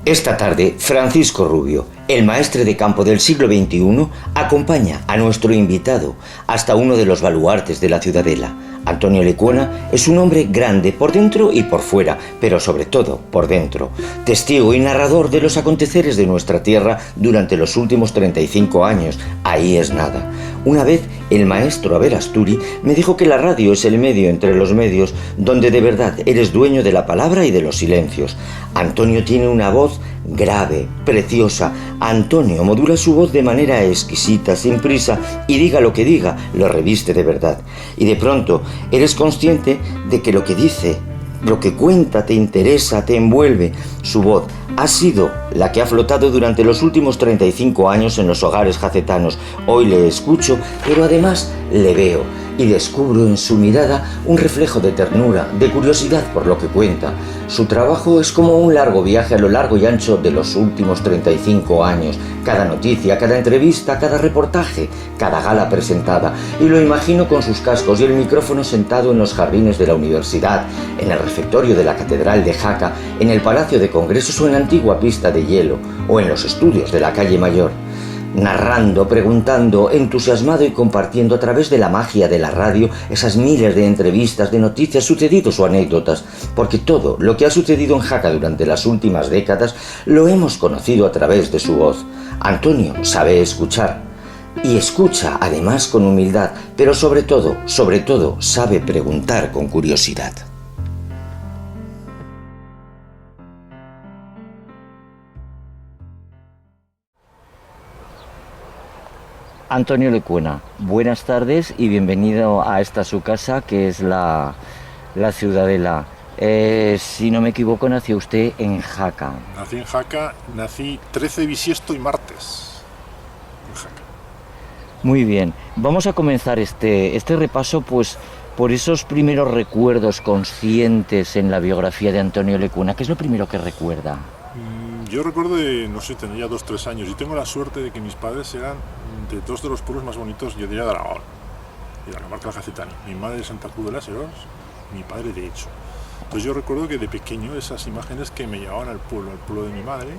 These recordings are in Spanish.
Esta tarde, Francisco Rubio, el maestre de campo del siglo XXI, acompaña a nuestro invitado hasta uno de los baluartes de la Ciudadela. Antonio Lecuona es un hombre grande por dentro y por fuera, pero sobre todo por dentro. Testigo y narrador de los aconteceres de nuestra tierra durante los últimos 35 años. Ahí es nada. Una vez, el maestro Abel Asturi me dijo que la radio es el medio entre los medios donde de verdad eres dueño de la palabra y de los silencios. Antonio tiene una voz grave, preciosa. Antonio modula su voz de manera exquisita, sin prisa, y diga lo que diga, lo reviste de verdad. Y de pronto eres consciente de que lo que dice, lo que cuenta, te interesa, te envuelve. Su voz ha sido la que ha flotado durante los últimos 35 años en los hogares jacetanos. Hoy le escucho, pero además le veo y descubro en su mirada un reflejo de ternura, de curiosidad por lo que cuenta. Su trabajo es como un largo viaje a lo largo y ancho de los últimos 35 años. Cada noticia, cada entrevista, cada reportaje, cada gala presentada. Y lo imagino con sus cascos y el micrófono sentado en los jardines de la universidad, en el refectorio de la Catedral de Jaca, en el Palacio de Congresos o en la antigua pista de hielo, o en los estudios de la Calle Mayor. Narrando, preguntando, entusiasmado y compartiendo a través de la magia de la radio esas miles de entrevistas, de noticias, sucedidos o anécdotas, porque todo lo que ha sucedido en Jaca durante las últimas décadas lo hemos conocido a través de su voz. Antonio sabe escuchar y escucha además con humildad, pero sobre todo, sabe preguntar con curiosidad. Antonio Lecuona, buenas tardes y bienvenido a esta su casa que es la Ciudadela. Si no me equivoco, nació usted en Jaca. Nací en Jaca, nací 13 bisiesto y martes en Jaca. Muy bien, vamos a comenzar este repaso pues por esos primeros recuerdos conscientes en la biografía de Antonio Lecuona. ¿Qué es lo primero que recuerda? Yo recuerdo no sé, tenía 2-3 años y tengo la suerte de que mis padres eran de dos de los pueblos más bonitos, yo diría, de Aragón y de la comarca jacetana. Mi madre de Santa Cruz de las Heros, mi padre de Hecho. Entonces yo recuerdo que de pequeño esas imágenes que me llevaban al pueblo de mi madre,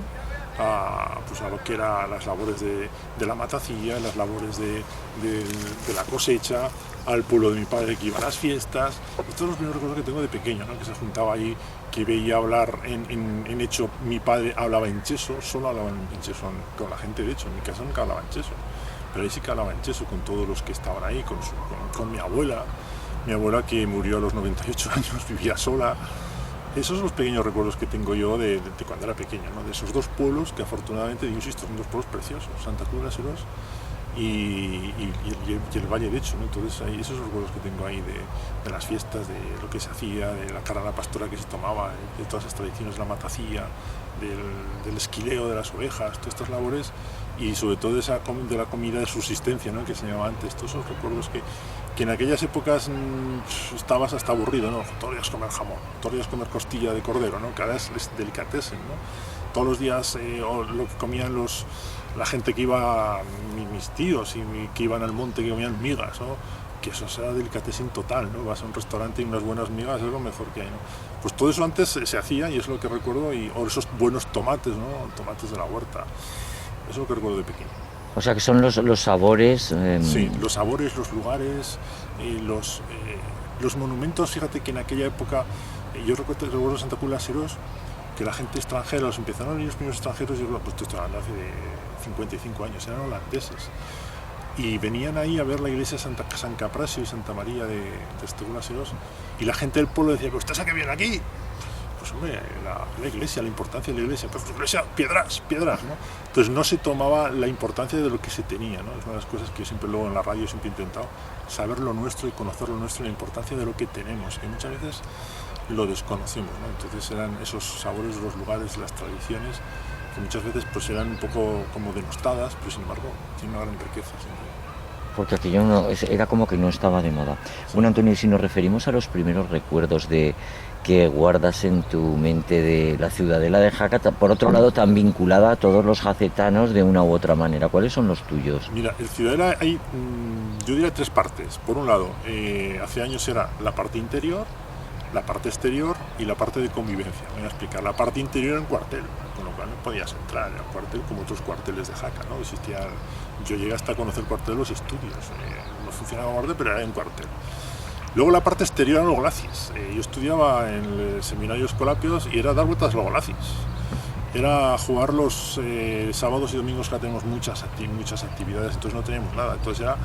a lo que eran las labores de la matacilla, las labores de la cosecha, al pueblo de mi padre que iba a las fiestas. Estos son los primeros recuerdos que tengo de pequeño, ¿no? Que se juntaba ahí, que veía hablar en Hecho. Mi padre hablaba en cheso, solo hablaba en cheso con la gente de Hecho. En mi casa nunca hablaba en cheso, pero ahí sí que hablaba en cheso con todos los que estaban ahí, con mi abuela que murió a los 98 años, vivía sola. Esos son los pequeños recuerdos que tengo yo de cuando era pequeño, ¿no? De esos dos pueblos que afortunadamente, yo insisto, son dos pueblos preciosos, Santa Cruz de las Heros y el Valle de Hecho, ¿no? Entonces esos son los recuerdos que tengo ahí de las fiestas, de lo que se hacía, de la cara a la pastora que se tomaba, de todas esas tradiciones de la matacilla, del esquileo de las ovejas, todas estas labores, y sobre todo de la comida de subsistencia, ¿no? Que se llamaba antes. Todos esos recuerdos que en aquellas épocas estabas hasta aburrido, ¿no? Todos los días comer jamón, todos los días comer costilla de cordero, ¿no? Que ahora es delicatessen, ¿no? Todos los días lo que comían la gente que iba, mis tíos, que iban al monte, que comían migas, ¿no? Que eso era delicatessen total, ¿no? Vas a un restaurante y unas buenas migas es lo mejor que hay, ¿no? Pues todo eso antes se hacía y es lo que recuerdo, o esos buenos tomates, ¿no? Tomates de la huerta, eso es lo que recuerdo de pequeño. O sea que son los sabores... Sí, los sabores, los lugares, los monumentos. Fíjate que en aquella época, yo recuerdo Santa Cruz de las Heros, que la gente extranjera, empezaron a venir los primeros extranjeros, yo pues estoy hablando hace 55 años, eran holandeses. Y venían ahí a ver la iglesia de San Caprasio y Santa María de Santa Cruz de las Heros, y la gente del pueblo decía, ¿pero usted a qué viene aquí? Pues hombre, la iglesia, la importancia de la iglesia, pues la iglesia, piedras, ¿no? Entonces no se tomaba la importancia de lo que se tenía, ¿no? Es una de las cosas que yo siempre luego en la radio siempre he intentado, saber lo nuestro y conocer lo nuestro y la importancia de lo que tenemos, que muchas veces lo desconocemos, ¿no? Entonces eran esos sabores de los lugares, las tradiciones, que muchas veces pues eran un poco como denostadas, pero sin embargo tienen una gran riqueza siempre. Porque aquello era como que no estaba de moda. Bueno, Antonio, si nos referimos a los primeros recuerdos que guardas en tu mente de la Ciudadela de Jaca, por otro lado tan vinculada a todos los jacetanos de una u otra manera, ¿cuáles son los tuyos? Mira, en Ciudadela hay, yo diría, tres partes. Por un lado, hace años era la parte interior, la parte exterior y la parte de convivencia. Voy a explicar. La parte interior era un cuartel, con lo cual no podías entrar al cuartel como otros cuarteles de Jaca, ¿no? Yo llegué hasta a conocer el cuartel de los estudios, no funcionaba como cuartel, pero era un cuartel. Luego la parte exterior eran los glacis. Yo estudiaba en el seminario Escolapios y era dar vueltas a los glacis. Era jugar los sábados y domingos, que tenemos muchas actividades, entonces no teníamos nada, entonces era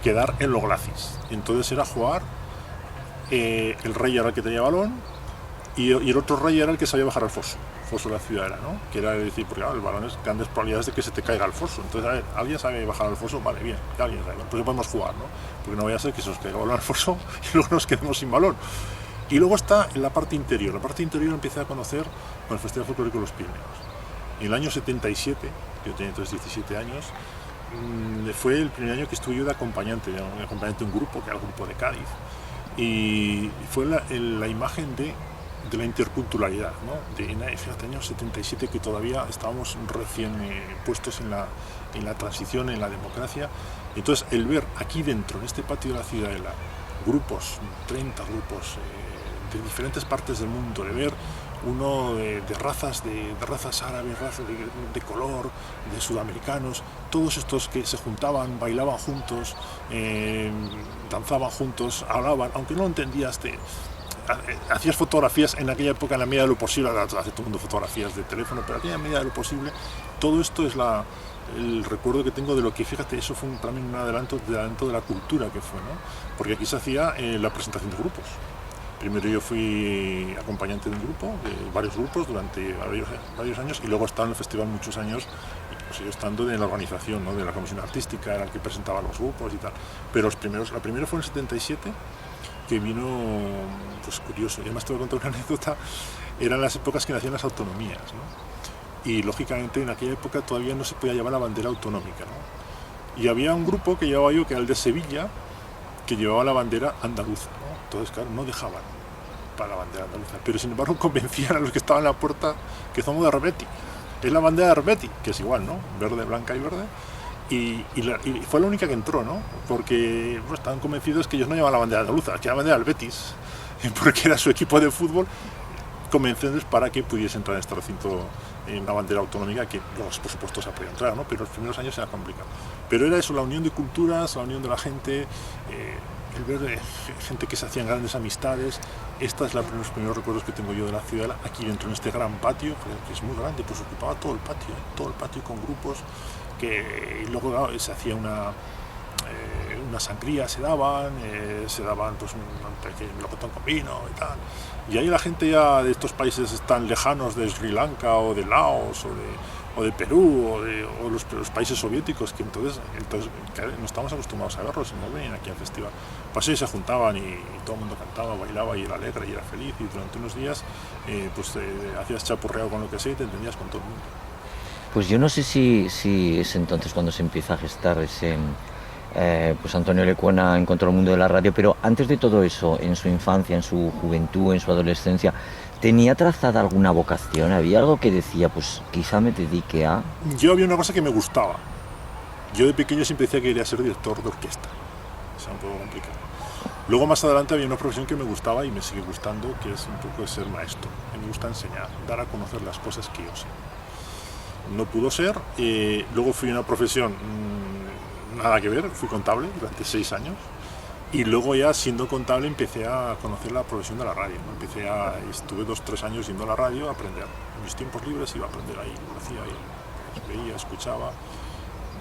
quedar en los glacis. Entonces era jugar, el rey era el que tenía balón y el otro rey era el que sabía bajar al foso de la ciudadela, ¿no? Que era decir, porque claro, el balón es grandes probabilidades de que se te caiga al foso. Entonces, a ver, ¿alguien sabe bajar al foso? Vale, bien, alguien sabe, pues podemos jugar, ¿no? Porque no vaya a ser que se nos caiga el balón al foso y luego nos quedemos sin balón. Y luego está en la parte interior. La parte interior empecé a conocer con el Festival Folclórico de los Pirineos. En el año 77, yo tenía entonces 17 años, fue el primer año que estuve yo de acompañante de un grupo, que era el grupo de Cádiz. Y fue la imagen de la interculturalidad, ¿no? Fíjate, año 77, que todavía estábamos recién puestos en la transición, en la democracia. Entonces, el ver aquí dentro, en este patio de la Ciudadela, grupos, 30 grupos de diferentes partes del mundo, de ver uno de razas árabes, razas de color, de sudamericanos, todos estos que se juntaban, bailaban juntos, danzaban juntos, hablaban, aunque no entendías, hacías fotografías en aquella época en la medida de lo posible, hace todo el mundo fotografías de teléfono, pero en aquella medida de lo posible. Todo esto es el recuerdo que tengo de lo que, fíjate, eso fue también un adelanto de la cultura que fue, ¿no? Porque aquí se hacía la presentación de grupos. Primero yo fui acompañante de un grupo, de varios grupos durante varios años, y luego he estado en el festival muchos años, pues yo estando en la organización, ¿no? De la comisión artística, era el que presentaba los grupos y tal. Pero la primera fue en el 77, que vino, pues curioso, y además te voy a contar una anécdota, eran las épocas que nacían las autonomías, ¿no? Y lógicamente en aquella época todavía no se podía llevar la bandera autonómica, ¿no? Y había un grupo que llevaba yo, que era el de Sevilla, que llevaba la bandera andaluza, ¿no? Entonces, claro, no dejaban para la bandera andaluza, pero sin embargo convencían a los que estaban en la puerta que somos de Arbeti, es la bandera de Arbeti, que es igual, ¿no? Verde, blanca y verde. Y fue la única que entró, ¿no? Porque pues, estaban convencidos que ellos no llevaban la bandera andaluza, que era la bandera del Betis, porque era su equipo de fútbol, convencerles para que pudiese entrar en este recinto en una bandera autonómica, que luego, por supuesto, se podía entrar, ¿no? Pero los primeros años era complicado. Pero era eso, la unión de culturas, la unión de la gente, el ver gente que se hacían grandes amistades. Esta es los primeros recuerdos que tengo yo de la Ciudadela, aquí dentro, en este gran patio, que es muy grande, pues ocupaba todo el patio con grupos, que y luego claro, se hacía una sangría, se daban pues un pequeño melocotón con vino y tal. Y ahí la gente ya de estos países tan lejanos, de Sri Lanka o de Laos o de Perú o los países soviéticos, que entonces no estamos acostumbrados a verlos, no venían aquí al festival. Pues ahí se juntaban y todo el mundo cantaba, bailaba y era alegre y era feliz, y durante unos días hacías chapurreo con lo que sea y te entendías con todo el mundo. Pues yo no sé si es entonces cuando se empieza a gestar ese... pues Antonio Lecuona encontró el mundo de la radio, pero antes de todo eso, en su infancia, en su juventud, en su adolescencia, ¿tenía trazada alguna vocación? ¿Había algo que decía, pues quizá me dedique a...? Yo había una cosa que me gustaba. Yo de pequeño siempre decía que quería ser director de orquesta. Es un poco complicado. Luego más adelante había una profesión que me gustaba y me sigue gustando, que es un poco de ser maestro. Me gusta enseñar, dar a conocer las cosas que yo sé. No pudo ser. Luego fui a una profesión... nada que ver, fui contable durante 6 años y luego ya siendo contable empecé a conocer la profesión de la radio, ¿no? Estuve 2-3 años yendo a la radio a aprender. En mis tiempos libres iba a aprender ahí, lo hacía ahí, veía, escuchaba.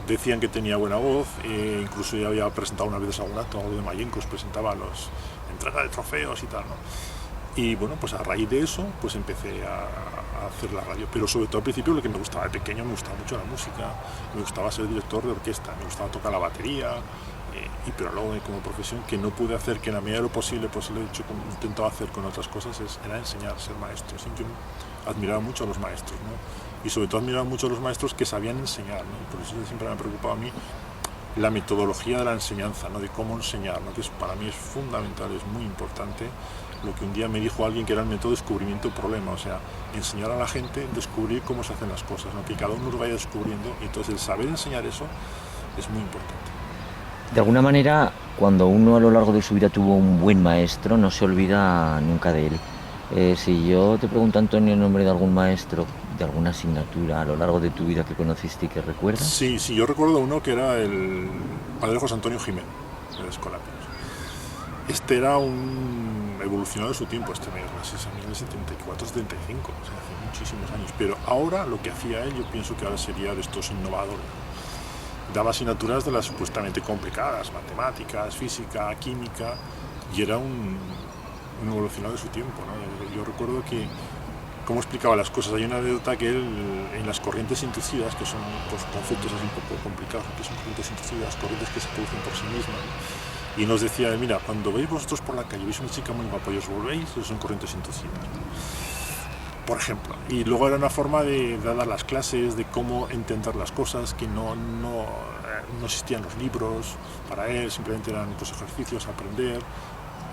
Decían que tenía buena voz, incluso ya había presentado una vez algún acto, algo de Mayencos, presentaba entrega de trofeos y tal, ¿no? Y bueno, pues a raíz de eso, pues empecé a hacer la radio. Pero sobre todo al principio lo que me gustaba de pequeño, me gustaba mucho la música, me gustaba ser director de orquesta, me gustaba tocar la batería, pero luego como profesión que no pude hacer, que en la medida de lo posible, pues lo he hecho, intentaba hacer con otras cosas, era enseñar, ser maestro. Siempre admiraba mucho a los maestros, ¿no? Y sobre todo admiraba mucho a los maestros que sabían enseñar, ¿no? Por eso siempre me ha preocupado a mí la metodología de la enseñanza, ¿no? De cómo enseñar, ¿no? Que para mí es fundamental, es muy importante. Lo que un día me dijo alguien que era el método descubrimiento-problema, o sea, enseñar a la gente, descubrir cómo se hacen las cosas, ¿no? Que cada uno lo vaya descubriendo, y entonces el saber enseñar eso es muy importante. De alguna manera, cuando uno a lo largo de su vida tuvo un buen maestro, no se olvida nunca de él. Si yo te pregunto, Antonio, el nombre de algún maestro de alguna asignatura a lo largo de tu vida que conociste y que recuerdas? Sí, yo recuerdo uno que era el padre José Antonio Jiménez, de Escolapios. Este era un evolucionado de su tiempo, este me no sé, en el 74, 75, o sea, hace muchísimos años. Pero ahora lo que hacía él, yo pienso que ahora sería de estos innovadores. Daba asignaturas de las supuestamente complicadas, matemáticas, física, química, y era un evolucionado de su tiempo, ¿no? Yo recuerdo que cómo explicaba las cosas. Hay una anécdota que él, en las corrientes inducidas, que son pues, conceptos así un poco complicados, que son corrientes inducidas, corrientes que se producen por sí mismas, y nos decía, mira, cuando veis vosotros por la calle, veis una chica muy guapa y os volvéis, son corrientes inducidas, por ejemplo. Y luego era una forma de dar las clases, de cómo entender las cosas, que no existían los libros para él, simplemente eran pues, ejercicios, aprender,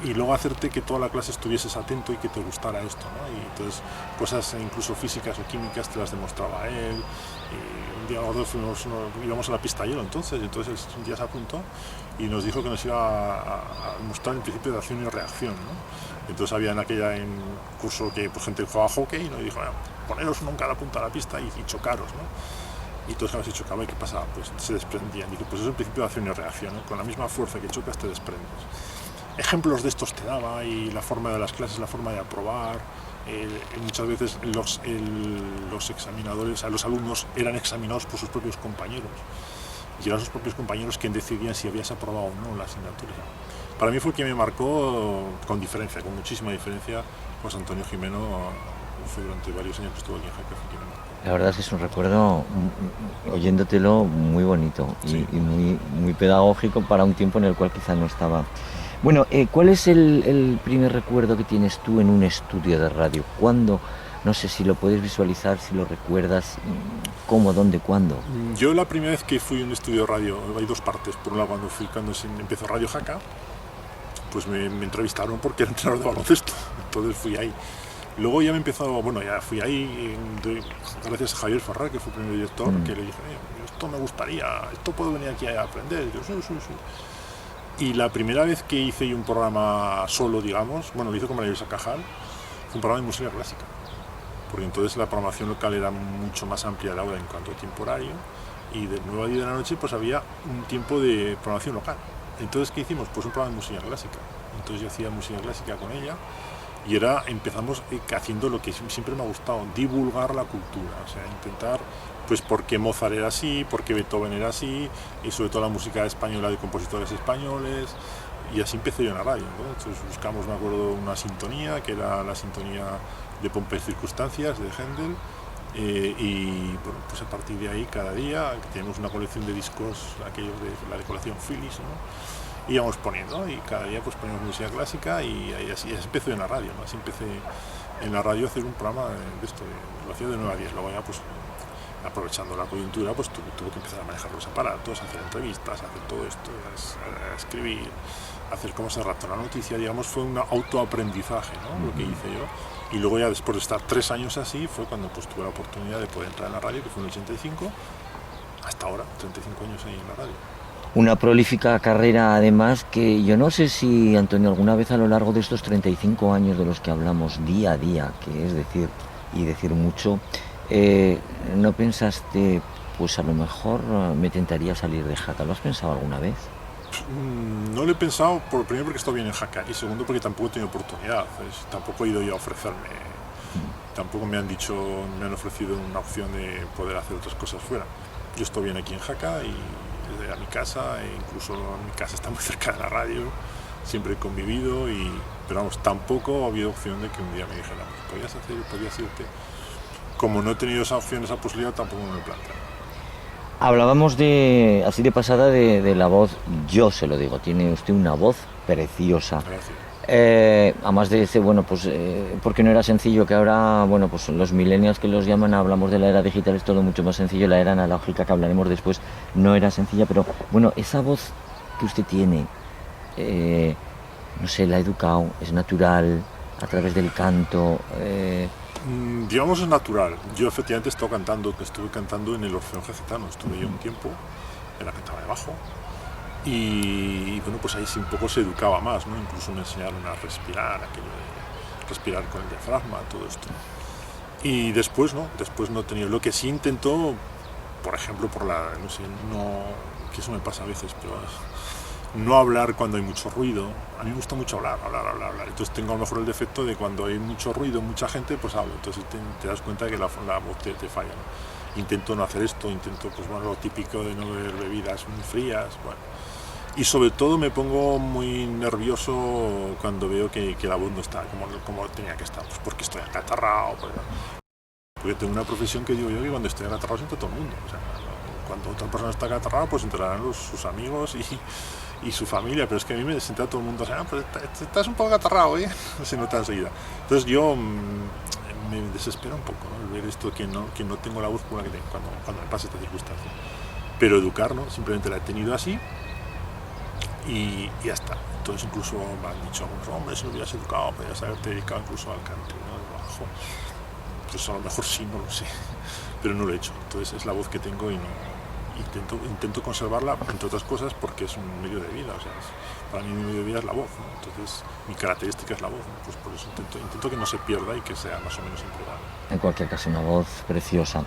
y luego hacerte que toda la clase estuvieses atento y que te gustara esto, ¿no? Y entonces cosas incluso físicas o químicas te las demostraba él. Y un día íbamos a la pista hielo entonces un día se apuntó y nos dijo que nos iba a mostrar el principio de acción y reacción, ¿no? Entonces había en aquella curso que pues, gente jugaba hockey y nos dijo, poneros uno en cada punta de la pista y chocaros, ¿no? Y todos cuando se chocaba, ¿y qué pasaba? Pues se desprendían. Digo, pues eso es el principio de acción y reacción, ¿no? Con la misma fuerza que chocas te desprendes. Ejemplos de estos te daba, y la forma de las clases, la forma de aprobar. Muchas veces los examinadores, los alumnos eran examinados por sus propios compañeros, y eran sus propios compañeros quienes decidían si habías aprobado o no la asignatura. Para mí fue quien me marcó con diferencia, con muchísima diferencia. José Antonio Jimeno fue durante varios años que estuvo aquí en Jaca, fue quien me marcó. La verdad es que es un recuerdo, oyéndotelo, muy bonito y muy pedagógico para un tiempo en el cual quizá no estaba. Bueno, ¿cuál es el primer recuerdo que tienes tú en un estudio de radio? ¿Cuándo? No sé si lo puedes visualizar, si lo recuerdas, ¿cómo, dónde, cuándo? Yo la primera vez que fui a un estudio de radio, hay dos partes. Por un lado, cuando empezó Radio Jaca, pues me entrevistaron porque era entrenador de baloncesto, entonces fui ahí. Luego ya ya fui ahí, gracias a Javier Ferrer, que fue el primer director, que le dije, esto me gustaría, esto puedo venir aquí a aprender. Y yo, sí. Y la primera vez que hice un programa solo, digamos, lo hice con María Luisa Cajal, fue un programa de música clásica, porque entonces la programación local era mucho más amplia de la hora en cuanto a tiempo horario, y de 9 a 10 de la noche pues había un tiempo de programación local. Entonces, ¿qué hicimos? Pues un programa de música clásica. Entonces yo hacía música clásica con ella, y empezamos haciendo lo que siempre me ha gustado, divulgar la cultura, o sea, intentar, pues por qué Mozart era así, por qué Beethoven era así, y sobre todo la música española de compositores españoles, y así empecé yo en la radio, ¿no? Entonces buscamos, me acuerdo, una sintonía, que era la sintonía de Pompa y Circunstancias, de Händel, y bueno, pues a partir de ahí, cada día, tenemos una colección de discos, aquellos de la colección Philips, ¿no? Íbamos poniendo, y cada día pues poníamos música clásica, y así empecé en la radio, ¿no? Así empecé en la radio a hacer un programa de esto, lo hacía de 9 a 10, luego ya pues aprovechando la coyuntura pues tuve que empezar a manejar los aparatos, a hacer entrevistas, a hacer todo esto, a escribir, a hacer cómo se redacta la noticia, digamos, fue un autoaprendizaje, ¿no? Lo que hice yo, y luego ya después de estar 3 años así fue cuando pues tuve la oportunidad de poder entrar en la radio, que fue en el 85, hasta ahora, 35 años ahí en la radio. Una prolífica carrera, además, que yo no sé si, Antonio, alguna vez a lo largo de estos 35 años de los que hablamos día a día, que es decir, y decir mucho, ¿no pensaste, pues a lo mejor me tentaría salir de Jaca? ¿Lo has pensado alguna vez? No lo he pensado, primero porque he estado bien en Jaca, y segundo porque tampoco he tenido oportunidad, tampoco he ido yo a ofrecerme, tampoco me han ofrecido una opción de poder hacer otras cosas fuera. Yo estoy bien aquí en Jaca, y desde a mi casa, e incluso mi casa está muy cerca de la radio, siempre he convivido, pero vamos, tampoco ha habido opción de que un día me dijeran, podías irte. Como no he tenido esa opción, esa posibilidad, tampoco me lo he planteado. Hablábamos así de pasada de la voz, yo se lo digo, tiene usted una voz preciosa. Gracias. Además de ese, porque no era sencillo, que ahora, pues los millennials que los llaman, hablamos de la era digital, es todo mucho más sencillo, la era analógica que hablaremos después no era sencilla, pero esa voz que usted tiene, no sé, la ha educado, es natural, a través del canto. Digamos, es natural. Yo efectivamente estuve cantando en el Orfeón Gacetano, estuve yo un tiempo, en la cantaba de bajo. Y pues ahí sí un poco se educaba más, ¿no? Incluso me enseñaron a respirar, aquello de respirar con el diafragma, todo esto. Y después no he tenido. Lo que sí intento, por ejemplo, no sé, que eso me pasa a veces, pero no hablar cuando hay mucho ruido. A mí me gusta mucho hablar. Entonces tengo a lo mejor el defecto de cuando hay mucho ruido, mucha gente, pues hablo. Entonces te das cuenta que la voz te falla, ¿no? Intento no hacer esto, pues bueno, lo típico de no beber bebidas muy frías, bueno. Y sobre todo me pongo muy nervioso cuando veo que la voz no está como tenía que estar, pues porque estoy acatarrado, porque tengo una profesión que digo yo que cuando estoy acatarrado siento todo el mundo. O sea, cuando otra persona está acatarrada, pues entrarán sus amigos y su familia, pero es que a mí me sienta todo el mundo, o sea, pues estás un poco acatarrado, se nota enseguida. Entonces yo me desespera un poco, ¿no? El ver esto que no tengo la voz como la que tengo cuando me pasa esta circunstancia. Pero educar, ¿no? Simplemente la he tenido así y ya está. Entonces incluso me han dicho algunos, hombre, si lo hubieras educado, podrías haberte dedicado incluso al cante, ¿no? Bajo. Pues a lo mejor sí, no lo sé, pero no lo he hecho. Entonces es la voz que tengo y intento conservarla, entre otras cosas, porque es un medio de vida. O sea, para mí mi medio de vida es la voz, ¿no? Entonces mi característica es la voz, ¿no? Pues por eso intento que no se pierda y que sea más o menos empleada. En cualquier caso, una voz preciosa.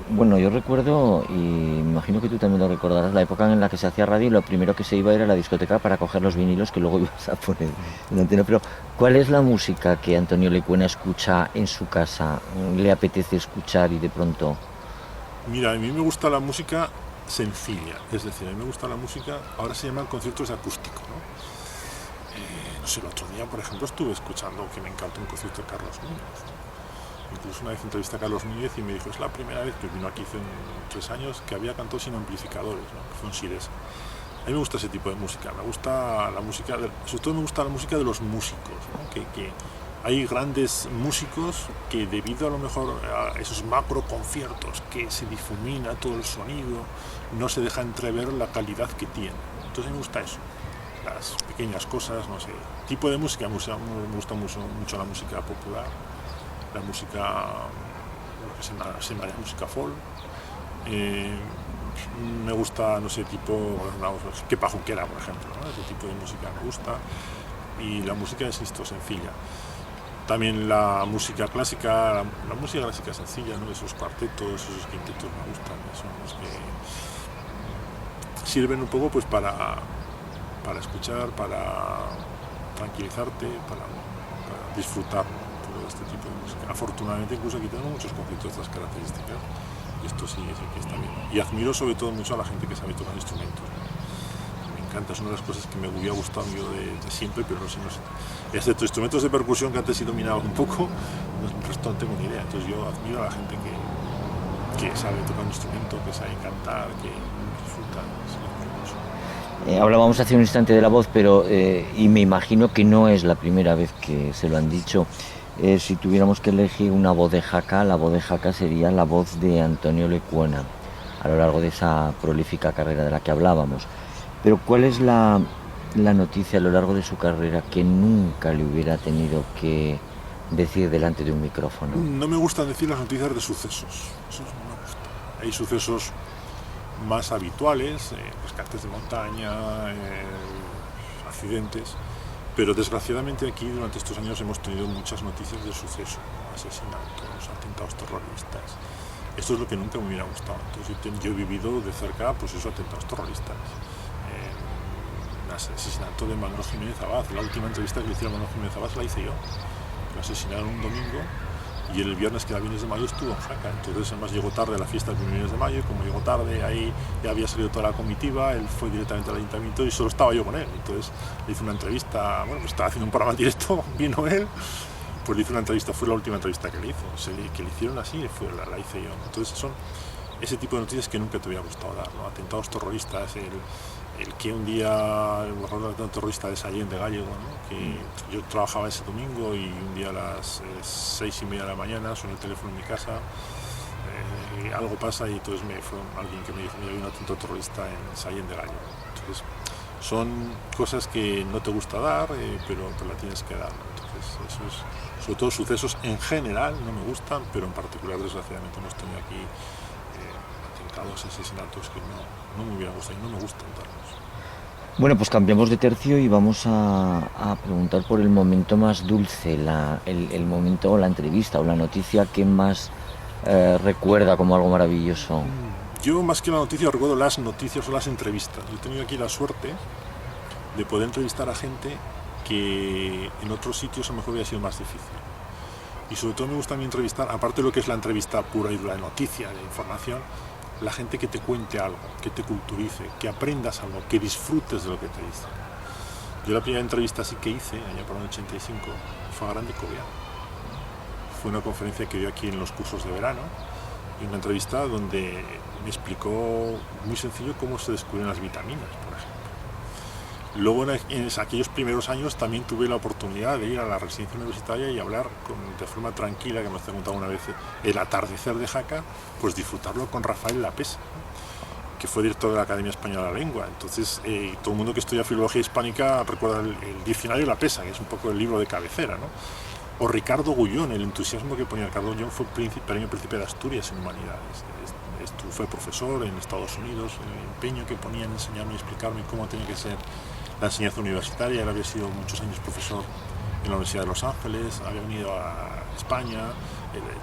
Bueno, yo recuerdo, y me imagino que tú también lo recordarás, la época en la que se hacía radio y lo primero que se iba era a la discoteca para coger los vinilos que luego ibas a poner en la antena. Pero, ¿cuál es la música que Antonio Lecuena escucha en su casa? ¿Le apetece escuchar y de pronto...? Mira, a mí me gusta la música sencilla, es decir, a mí me gusta la música, ahora se llaman conciertos acústicos, ¿no? No sé, el otro día, por ejemplo, estuve escuchando que me encanta un concierto de Carlos Núñez, ¿no? Incluso una vez entrevisté a Carlos Núñez y me dijo, es la primera vez que vino aquí hace 3 años que había cantado sin amplificadores, ¿no? Que fue en Siresa. A mí me gusta ese tipo de música, me gusta la música, sobre todo me gusta la música de los músicos, ¿no? Que hay grandes músicos que debido a lo mejor a esos macro conciertos que se difumina todo el sonido, no se deja entrever la calidad que tiene. Entonces me gusta eso, las pequeñas cosas, no sé, tipo de música, me gusta mucho la música popular, la música, lo que se llama música folk. Me gusta, no sé, tipo que pajuquera, por ejemplo, ¿no? Ese tipo de música me gusta. Y la música es esto, sencilla. También la música clásica, la música clásica sencilla, ¿no? Esos cuartetos, esos quintetos me gustan, son los que sirven un poco pues para escuchar, para tranquilizarte, para disfrutar, ¿no? Todo este tipo de música. Afortunadamente incluso aquí tenemos muchos conciertos de estas características y esto sí es el que está bien. Y admiro sobre todo mucho a la gente que sabe tocar instrumentos, ¿no? Me encanta, es una de las cosas que me hubiera gustado yo de siempre, pero no sé. Excepto instrumentos de percusión que antes sí dominaba un poco, el resto no tengo ni idea. Entonces yo admiro a la gente que sabe tocar un instrumento, que sabe cantar, que disfruta. Hablábamos hace un instante de la voz, pero y me imagino que no es la primera vez que se lo han dicho. Si tuviéramos que elegir una voz de jaca, la voz de jaca sería la voz de Antonio Lecuena, a lo largo de esa prolífica carrera de la que hablábamos. Pero ¿cuál es la noticia a lo largo de su carrera que nunca le hubiera tenido que decir delante de un micrófono? No me gustan decir las noticias de sucesos, eso no me gusta. Hay sucesos más habituales, rescates de montaña, accidentes, pero desgraciadamente aquí durante estos años hemos tenido muchas noticias de sucesos, asesinatos, atentados terroristas. Esto es lo que nunca me hubiera gustado. Entonces yo he vivido de cerca pues esos atentados terroristas. El asesinato de Manuel Jiménez Abad, la última entrevista que le hicieron a Manuel Jiménez Abad la hice yo. Lo asesinaron un domingo y el viernes, que era Viernes de Mayo, estuvo en Jaca. Entonces además llegó tarde a la fiesta del Viernes de Mayo y como llegó tarde, ahí ya había salido toda la comitiva, él fue directamente al ayuntamiento y solo estaba yo con él. Entonces le hice una entrevista, bueno, pues estaba haciendo un programa en directo, vino él, pues le hice una entrevista, fue la última entrevista que le hizo, que le hicieron así, la hice yo. Entonces son ese tipo de noticias que nunca te hubiera gustado dar, ¿no? Atentados terroristas, el que un día, el atentado terrorista de Sallén de Gállego, ¿no? Que yo trabajaba ese domingo y un día a las 6:30 de la mañana sonó el teléfono en mi casa, algo pasa y entonces fue alguien que me dijo, mira, hay un atentado terrorista en Sallén de Gállego. Entonces son cosas que no te gusta dar, pero la tienes que dar, ¿no? Entonces eso es, sobre todo sucesos en general no me gustan, pero en particular desgraciadamente hemos tenido aquí atentados, asesinatos que no me hubieran gustado y no me gustan darlos. Bueno, pues cambiamos de tercio y vamos a preguntar por el momento más dulce, el momento o la entrevista o la noticia que más recuerda como algo maravilloso. Yo más que la noticia recuerdo las noticias o las entrevistas. Yo he tenido aquí la suerte de poder entrevistar a gente que en otros sitios a lo mejor hubiera sido más difícil. Y sobre todo me gusta a mí entrevistar, aparte de lo que es la entrevista pura y dura de noticia, de información, la gente que te cuente algo, que te culturice, que aprendas algo, que disfrutes de lo que te dice. Yo la primera entrevista así que hice, allá por el 85, fue a Grande Covea. Fue una conferencia que dio aquí en los cursos de verano, y una entrevista donde me explicó muy sencillo cómo se descubren las vitaminas, por ejemplo. Luego en aquellos primeros años también tuve la oportunidad de ir a la residencia universitaria y hablar de forma tranquila, que me has contado una vez, el atardecer de Jaca, pues disfrutarlo con Rafael Lapesa, que fue director de la Academia Española de la Lengua. Entonces todo el mundo que estudia filología hispánica recuerda el diccionario Lapesa, que es un poco el libro de cabecera, ¿no? O Ricardo Gullón, el entusiasmo que ponía Ricardo Gullón. Fue premio Príncipe de Asturias en Humanidades. Fue profesor en Estados Unidos, el empeño que ponía en enseñarme y explicarme cómo tenía que ser la enseñanza universitaria. Él había sido muchos años profesor en la Universidad de Los Ángeles, había venido a España.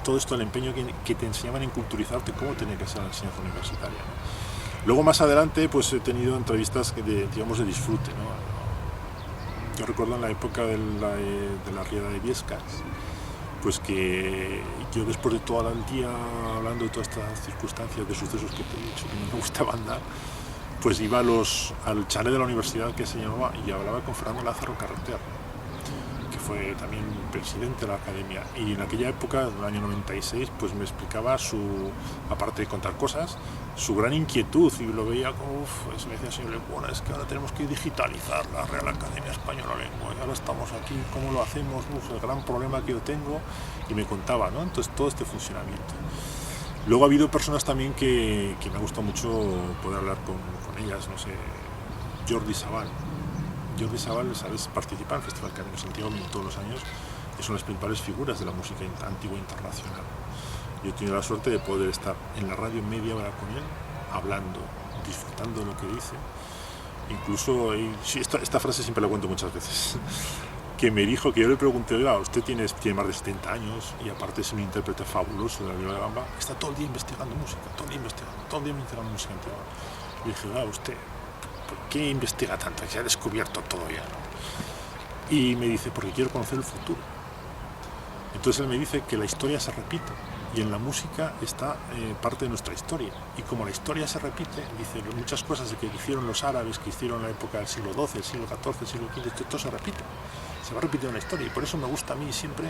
Todo esto, el empeño que te enseñaban en culturizarte cómo tenía que ser la enseñanza universitaria, ¿no? Luego más adelante pues he tenido entrevistas digamos de disfrute, ¿no? Yo recuerdo en la época de la riada de Viescas, pues que yo, después de todo el día hablando de todas estas circunstancias, de sucesos que te he dicho que no me gustaban dar, pues iba al chalet de la universidad que se llamaba, y hablaba con Fernando Lázaro Carreter, que fue también presidente de la academia. Y en aquella época, en el año 96, pues me explicaba aparte de contar cosas, su gran inquietud, y lo veía como, me decía, señor Lecuona, es que ahora tenemos que digitalizar la Real Academia Española de Lengua, y ahora estamos aquí, ¿cómo lo hacemos? El gran problema que yo tengo, y me contaba, ¿no? Entonces todo este funcionamiento. Luego ha habido personas también que me ha gustado mucho poder hablar con ellas, no sé, Jordi Sabal. Jordi Sabal, ¿sabes?, participa en el Festival Camino de Santiago todos los años, es una de las principales figuras de la música antigua internacional. Yo he tenido la suerte de poder estar en la radio media hora con él, hablando, disfrutando de lo que dice. Incluso, esta frase siempre la cuento muchas veces, que me dijo, que yo le pregunté, oiga, usted tiene más de 70 años y aparte es un intérprete fabuloso de la viola de gamba, está todo el día investigando música, todo el día investigando música antigua. Y dije, oiga, usted, ¿por qué investiga tanto? Ya ha descubierto todo ya, ¿no? Y me dice, porque quiero conocer el futuro. Entonces él me dice que la historia se repite, y en la música está parte de nuestra historia. Y como la historia se repite, dice, muchas cosas que hicieron los árabes, que hicieron en la época del siglo XII, el siglo XIV, el siglo XV, todo se repite. Se va repitiendo la historia, y por eso me gusta a mí siempre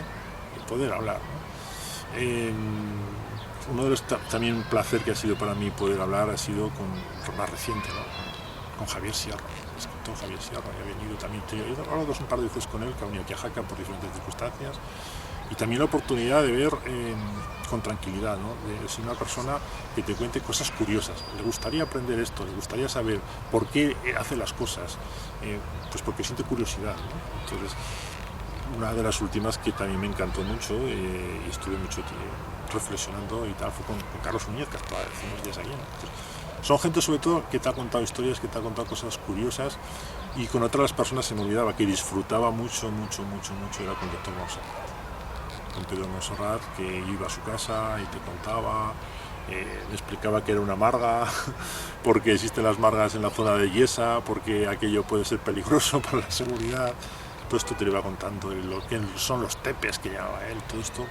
poder hablar, ¿no? Uno de los también un placer que ha sido para mí poder hablar ha sido más reciente, ¿no? Con Javier Sierra, el escritor Javier Sierra, que ha venido también. He hablado un par de veces con él, que ha venido aquí a Jaca por diferentes circunstancias, y también la oportunidad de ver con tranquilidad, ¿no? De ser una persona que te cuente cosas curiosas. Le gustaría aprender esto, le gustaría saber por qué hace las cosas, pues porque siente curiosidad, ¿no? Entonces, una de las últimas que también me encantó mucho, y estuve mucho tiempo reflexionando y tal, fue con Carlos Núñez, que hasta decimos días aquí, ¿no? Entonces, son gente sobre todo que te ha contado historias, que te ha contado cosas curiosas, y con otras personas se me olvidaba, que disfrutaba mucho, era con Doctor Monserrat. Con Pedro Monserrat, que iba a su casa y te contaba, me explicaba que era una marga, porque existen las margas en la zona de Yesa, porque aquello puede ser peligroso para la seguridad. Todo esto te lo iba contando, lo que son los tepes que llamaba él, todo esto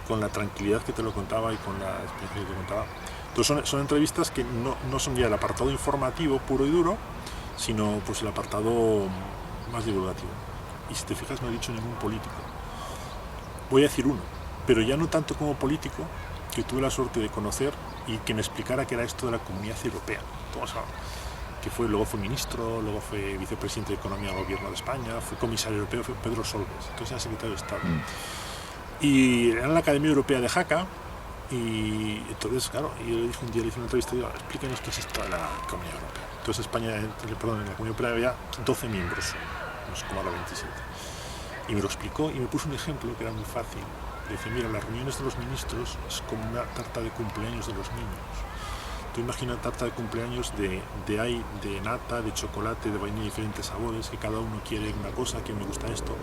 con la tranquilidad que te lo contaba y con la experiencia que te contaba. Entonces son entrevistas que no son ya el apartado informativo puro y duro, sino pues el apartado más divulgativo. Y si te fijas, no he dicho ningún político. Voy a decir uno, pero ya no tanto como político, que tuve la suerte de conocer y que me explicara qué era esto de la Comunidad Europea. Que luego fue ministro, luego fue vicepresidente de Economía del Gobierno de España, fue comisario europeo, fue Pedro Solbes, entonces era secretario de Estado. Y era en la Academia Europea de Jaca, y entonces, claro, yo le dije un día, le hice una entrevista y digo, explíquenos qué es esto de la Comunidad Europea. Entonces en la Comunidad Europea había 12 miembros, no sé cómo ahora 27. Y me lo explicó y me puso un ejemplo que era muy fácil. Le dice, mira, las reuniones de los ministros es como una tarta de cumpleaños de los niños. Tú imagina una tarta de cumpleaños de nata, de chocolate, de vainilla, diferentes sabores, que cada uno quiere una cosa, que me gusta esto,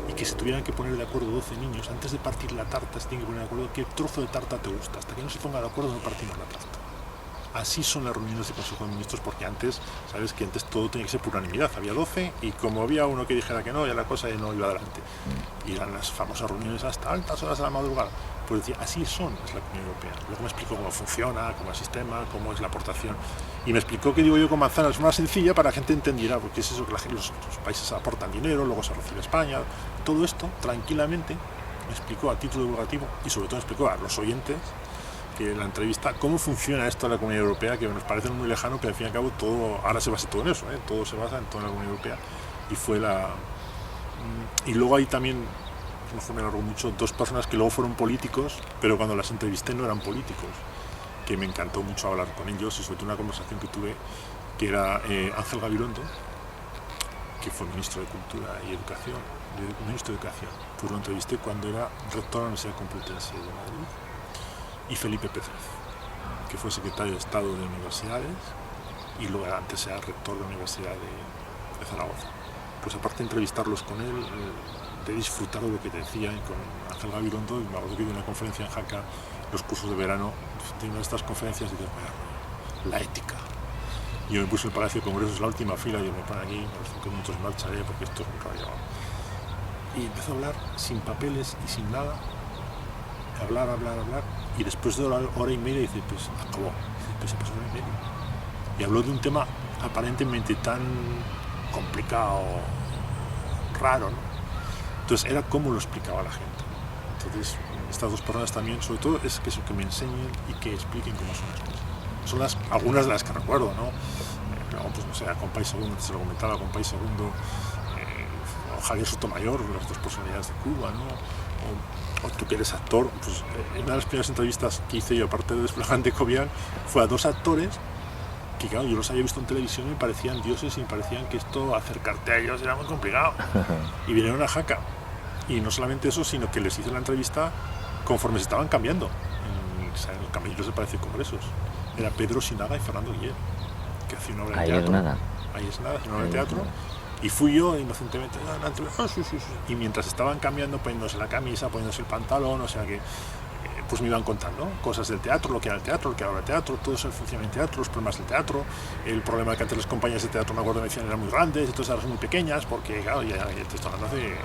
y que se tuvieran que poner de acuerdo 12 niños, antes de partir la tarta se tienen que poner de acuerdo qué trozo de tarta te gusta, hasta que no se ponga de acuerdo no partimos la tarta. Así son las reuniones de Consejo de Ministros, porque antes, sabes que antes todo tenía que ser por unanimidad, había 12 y como había uno que dijera que no, ya la cosa no iba adelante. Y eran las famosas reuniones hasta altas horas de la madrugada. Pues decía, así es la Comunidad Europea. Luego me explicó cómo funciona, cómo es el sistema, cómo es la aportación. Y me explicó que digo yo con manzanas más sencilla para que la gente entendiera, porque es eso que los países aportan dinero, luego se recibe España. Todo esto, tranquilamente, me explicó a título divulgativo y sobre todo me explicó a los oyentes que en la entrevista cómo funciona esto en la Comunidad Europea, que nos parece muy lejano, pero al fin y al cabo todo, ahora se basa todo en eso, todo se basa en toda la Comunidad Europea. Y luego hay también, mejor me alargo mucho, dos personas que luego fueron políticos, pero cuando las entrevisté no eran políticos, que me encantó mucho hablar con ellos, y sobre todo una conversación que tuve, que era Ángel Gabilondo, que fue ministro de Cultura y Educación, pues lo entrevisté cuando era rector de la Universidad Complutense de Madrid, y Felipe Pérez, que fue secretario de Estado de Universidades y luego antes era rector de la Universidad de Zaragoza. Pues aparte de entrevistarlos con él, de disfrutar de lo que decían con Ángel Gabilondo, me acuerdo que dio una conferencia en Jaca, los cursos de verano, de una de estas conferencias y dices, la ética. Yo me puse en el Palacio de Congresos, la última fila, y yo me pongo aquí, a los 5 minutos marcharé porque esto es muy raro. Y empezó a hablar sin papeles y sin nada, hablar, y después de hora y media dice, pues acabó, pues se pasó hora y media. Y habló de un tema aparentemente tan complicado, raro, ¿no? Entonces era cómo lo explicaba la gente. Entonces estas dos personas también, sobre todo, es que me enseñen y que expliquen cómo son las cosas. Son algunas de las que recuerdo, ¿no? Pues no sé, a Compay Segundo, se lo comentaba, a Compay Segundo, o Javier Sotomayor, las dos personalidades de Cuba, ¿no? O tú que eres actor, pues una de las primeras entrevistas que hice yo, aparte de Desplegante Cobian, fue a dos actores que, claro, yo los había visto en televisión y me parecían dioses y me parecían que esto, acercarte a ellos era muy complicado. Y vinieron a Jaca. Y no solamente eso, sino que les hice la entrevista conforme se estaban cambiando. En los camellos de Palacio de Congresos. Era Pedro Sinaga y Fernando Guiller, que hacía una obra de teatro. Ahí es nada, hacía una obra de teatro. Y fui yo inocentemente, sí. Y mientras estaban cambiando, poniéndose la camisa, poniéndose el pantalón, o sea que pues me iban contando cosas del teatro, lo que era el teatro, lo que era el teatro, todo eso, el funcionamiento del teatro, los problemas del teatro, el problema de que antes las compañías de teatro, me acuerdo, me decían eran muy grandes, entonces ahora son muy pequeñas, porque claro, ya te estoy hablando hace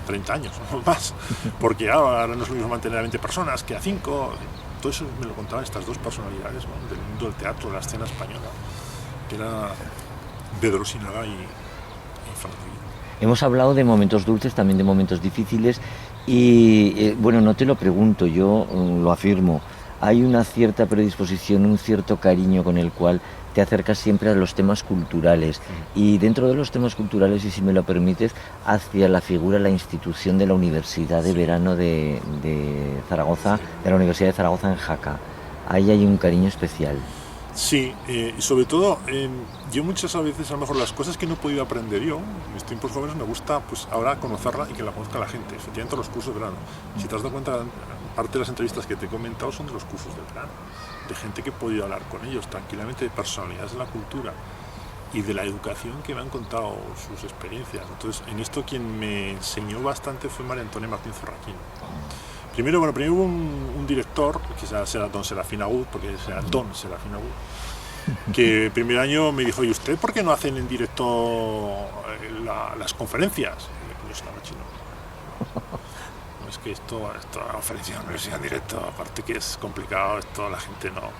30 años o más, porque ahora no es lo mismo mantener a 20 personas que a 5, todo eso me lo contaban estas dos personalidades, ¿no? Del mundo del teatro, de la escena española, que era Pedro Sinaga y Fernando Guiller. Hemos hablado de momentos dulces, también de momentos difíciles y, bueno, no te lo pregunto, yo lo afirmo. Hay una cierta predisposición, un cierto cariño con el cual te acercas siempre a los temas culturales y dentro de los temas culturales, y si me lo permites, hacia la figura, la institución de la Universidad de Verano de Zaragoza, de la Universidad de Zaragoza en Jaca. Ahí hay un cariño especial. Sí, y sobre todo, yo muchas veces, a lo mejor las cosas que no he podido aprender yo, en mis tiempos jóvenes, me gusta pues ahora conocerla y que la conozca la gente, efectivamente los cursos de verano. Si te has dado cuenta, parte de las entrevistas que te he comentado son de los cursos de verano, de gente que he podido hablar con ellos tranquilamente, de personalidades de la cultura y de la educación que me han contado sus experiencias. Entonces, en esto quien me enseñó bastante fue María Antonia Martín Zorraquín. Primero hubo un director, que será Don Serafín Agud, porque será Don Serafín Agud, que el primer año me dijo, ¿y usted por qué no hacen en directo las conferencias? Y yo estaba chino. No, es que la conferencia no es en directo, aparte que es complicado, esto la gente no.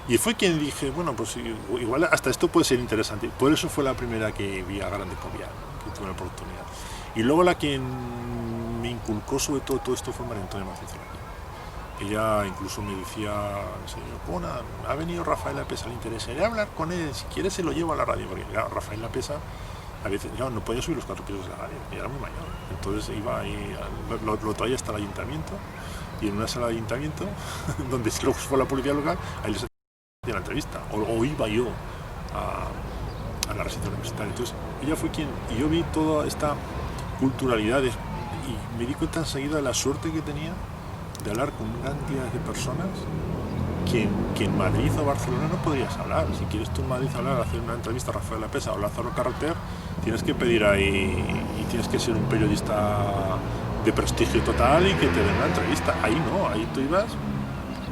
Y fue quien dije, bueno, pues igual hasta esto puede ser interesante. Por eso fue la primera que vi a Grande Cobian, que tuve la oportunidad. Y luego la que me inculcó sobre todo esto fue María Antonia Martín Zorraquín. Ella incluso me decía, señor Pona, ha venido Rafael Lapesa, le interesaría hablar con él, si quiere se lo llevo a la radio, porque claro, Rafael Lapesa a veces no podía subir los 4 pisos de la radio, y era muy mayor, entonces iba y lo traía hasta el ayuntamiento, y en una sala de ayuntamiento, donde luego fue la policía local, ahí les hacía la entrevista, o iba yo a la residencia universitaria. Entonces ella fue quien, y yo vi toda esta culturalidad y me di cuenta enseguida de la suerte que tenía de hablar con gran cantidad de personas que en Madrid o Barcelona no podrías hablar. Si quieres tú en Madrid hablar, hacer una entrevista a Rafael Lapesa o Lázaro Carreter, tienes que pedir ahí y tienes que ser un periodista de prestigio total y que te den una entrevista. Ahí no, ahí tú ibas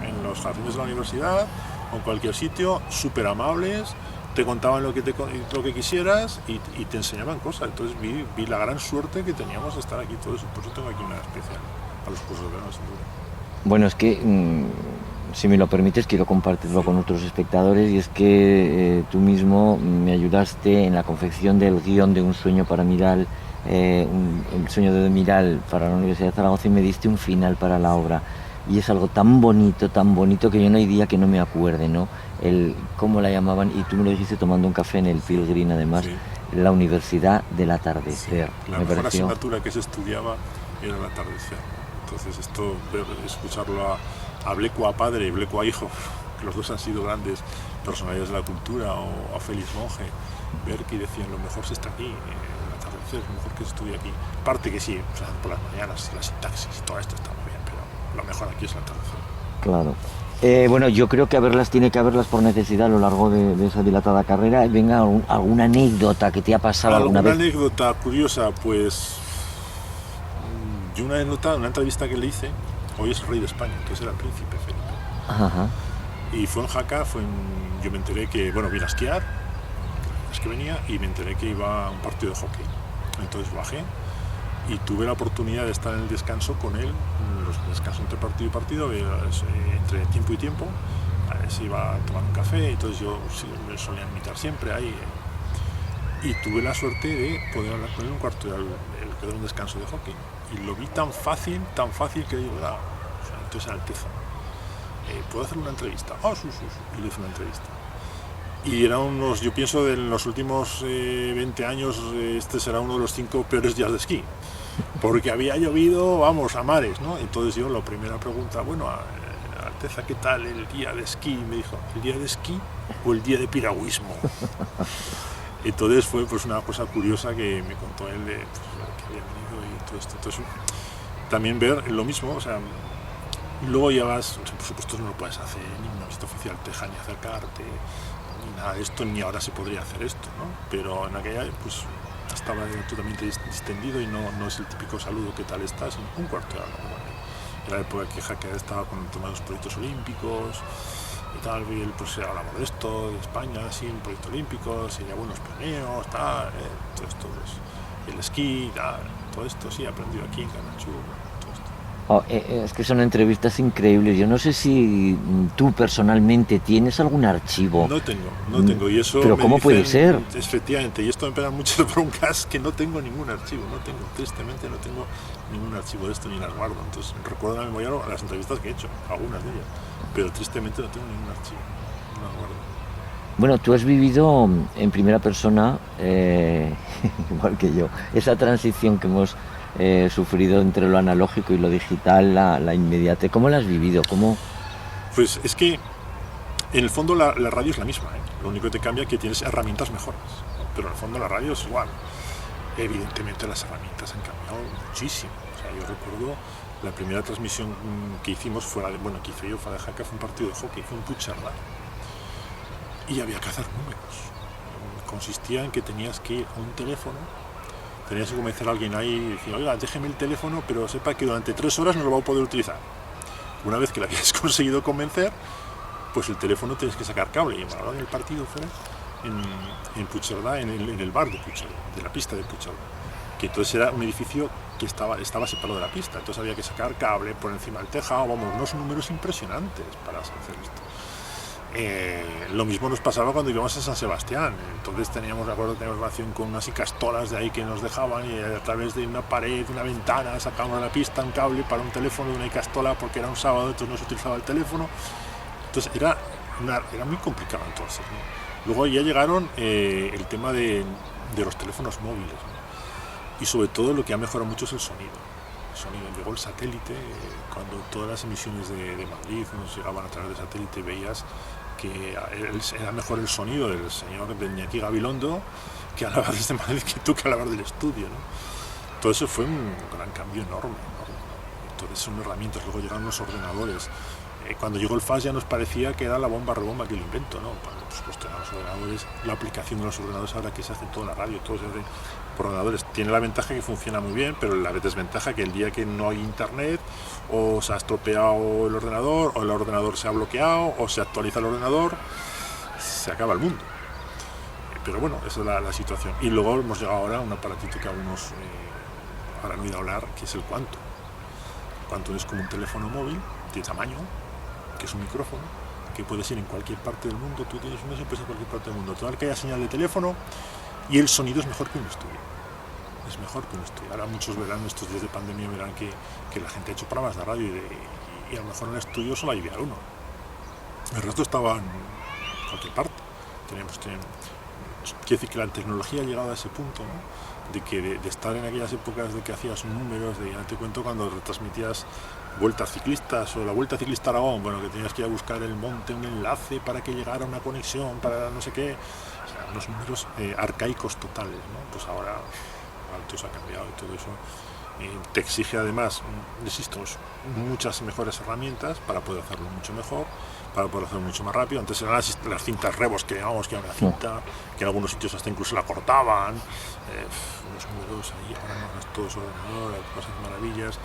en los jardines de la universidad o en cualquier sitio, súper amables, te contaban lo que quisieras y te enseñaban cosas. Entonces vi la gran suerte que teníamos de estar aquí todos, por eso tengo aquí una especial a los cursos de verano, sin duda. Bueno, es que, si me lo permites, quiero compartirlo con otros espectadores, y es que tú mismo me ayudaste en la confección del guión de Un sueño para Miral, el sueño de Miral para la Universidad de Zaragoza, y me diste un final para la obra. Y es algo tan bonito, que yo no hay día que no me acuerde, ¿no? Cómo la llamaban, y tú me lo dijiste tomando un café en el Pilgrim, además, Sí. la Universidad del Atardecer. Sí, la mejor asignatura que se estudiaba era el atardecer. Entonces esto, escucharlo a Blecua padre y Blecua hijo, que los dos han sido grandes personalidades de la cultura, o a Félix Monge, ver que decían lo mejor se está aquí, el atardecer, lo mejor que se estudia aquí. Aparte que sí, o sea, por las mañanas, la sintaxis y todo esto está muy bien, pero lo mejor aquí es el atardecer. Claro. Bueno, yo creo que tiene que haberlas por necesidad a lo largo de esa dilatada carrera. Venga, alguna anécdota que te ha pasado alguna vez. Una anécdota curiosa, pues yo una entrevista que le hice, hoy es el rey de España, entonces era el príncipe Felipe. Ajá. Y fue en Jaca, yo me enteré que, vine a esquiar, es que venía, y me enteré que iba a un partido de hockey. Entonces bajé y tuve la oportunidad de estar en el descanso con él, los descansos entre partido y partido, entre tiempo y tiempo. Se iba a tomar un café, entonces yo me solía invitar siempre ahí. Y tuve la suerte de poder hablar con él un cuarto de hora, que era un descanso de hockey. Y lo vi tan fácil que digo, entonces Alteza, ¿puedo hacer una entrevista? Sí. Y le hice una entrevista. Y era yo pienso, de los últimos 20 años, este será uno de los 5 peores días de esquí. Porque había llovido, vamos, a mares, ¿no? Entonces yo, la primera pregunta, Alteza, ¿qué tal el día de esquí? Y me dijo, ¿el día de esquí o el día de piragüismo? Entonces fue pues una cosa curiosa que me contó él de que había venido y todo esto. Entonces también ver lo mismo, o sea, luego ya vas, o sea, por supuesto no lo puedes hacer ni una visita oficial teja, ni acercarte, ni nada de esto, ni ahora se podría hacer esto, ¿no? Pero en aquella pues estaba totalmente distendido y no es el típico saludo, ¿qué tal estás? Un cuarto de hora, era la época que Jaque estaba con el tema de los proyectos olímpicos y tal, y él pues hablaba de esto, de España, sí, un proyecto olímpico, sería buenos pioneros, tal, todo esto, pues, el esquí, tal, todo esto, sí, he aprendido aquí en Canachú, todo esto. Es que son entrevistas increíbles. Yo no sé si tú personalmente tienes algún archivo. No tengo, y eso. Pero ¿cómo puede ser? Efectivamente, y esto me pegan muchas broncas, que no tengo ningún archivo, tristemente no tengo ningún archivo de esto ni las guardo. Entonces recuerdo en la memoria las entrevistas que he hecho, algunas de ellas, pero tristemente no tengo ningún archivo, no las guardo. Bueno, tú has vivido en primera persona, igual que yo, esa transición que hemos sufrido entre lo analógico y lo digital, la inmediatez. ¿Cómo la has vivido? ¿Cómo? Pues es que en el fondo la radio es la misma, ¿eh? Lo único que te cambia es que tienes herramientas mejores, ¿no? Pero en el fondo la radio es igual. Evidentemente las herramientas han cambiado muchísimo. O sea, yo recuerdo la primera transmisión que hicimos que hice yo fuera de Jaca, fue un partido de hockey, fue en Puigcerdà. Y había que hacer números. Consistía en que tenías que ir a un teléfono, tenías que convencer a alguien ahí y decir, oiga, déjeme el teléfono, pero sepa que durante 3 horas no lo va a poder utilizar. Una vez que lo habías conseguido convencer, pues el teléfono tienes que sacar cable. Y me hablaban del partido fuera en Puigcerdà, en el bar de Puigcerdà, de la pista de Puigcerdà, que entonces era un edificio que estaba separado de la pista, entonces había que sacar cable por encima del tejado, unos números impresionantes para hacer esto. Lo mismo nos pasaba cuando íbamos a San Sebastián. Entonces teníamos relación con unas icastolas de ahí que nos dejaban, y a través de una pared, una ventana, sacábamos a la pista un cable para un teléfono de una icastola porque era un sábado, entonces no se utilizaba el teléfono. Entonces era muy complicado entonces, ¿no? Luego ya llegaron el tema de los teléfonos móviles, ¿no? Y sobre todo lo que ha mejorado mucho es el sonido. Llegó el satélite, cuando todas las emisiones de Madrid nos llegaban a través de satélite, veías que era mejor el sonido del señor de Iñaki Gabilondo que hablar desde Madrid que tú que hablar del estudio, ¿no? Todo eso fue un gran cambio enorme. Entonces son herramientas, luego llegaron los ordenadores, Cuando llegó el fax ya nos parecía que era la bomba rebomba, que el invento, ¿no? Bueno, por supuesto, los ordenadores, la aplicación de los ordenadores ahora que se hace toda la radio, todo se hace por ordenadores. Tiene la ventaja que funciona muy bien, pero la desventaja que el día que no hay internet, o se ha estropeado el ordenador, o el ordenador se ha bloqueado, o se actualiza el ordenador, se acaba el mundo. Pero bueno, esa es la situación. Y luego hemos llegado ahora a un aparatito que algunos habrán oído hablar, que es el Quantum. El Quantum es como un teléfono móvil de tamaño, que es un micrófono, que puedes ir en cualquier parte del mundo. Tú tienes uno y puedes ir en cualquier parte del mundo. Total que haya señal de teléfono y el sonido es mejor que un estudio. Es mejor que un estudio. Ahora muchos verán, estos días de pandemia, verán que la gente ha hecho programas de radio y a lo mejor en el estudio solo había uno. El resto estaba en cualquier parte. Quiero decir que la tecnología ha llegado a ese punto, ¿no? de estar en aquellas épocas de que hacías números, ya te cuento cuando retransmitías vueltas ciclistas o la Vuelta Ciclista Aragón, bueno, que tenías que ir a buscar el monte, un enlace para que llegara una conexión, para no sé qué, o sea, unos números arcaicos totales, ¿no? Pues ahora todo se ha cambiado y todo eso te exige además, insisto, muchas mejores herramientas para poder hacerlo mucho mejor, para poder hacerlo mucho más rápido. Antes eran las cintas Rebos, que digamos que era una cinta, que en algunos sitios hasta incluso la cortaban, los números ahí, ahora no es todo sobre ordenador, hay cosas maravillas.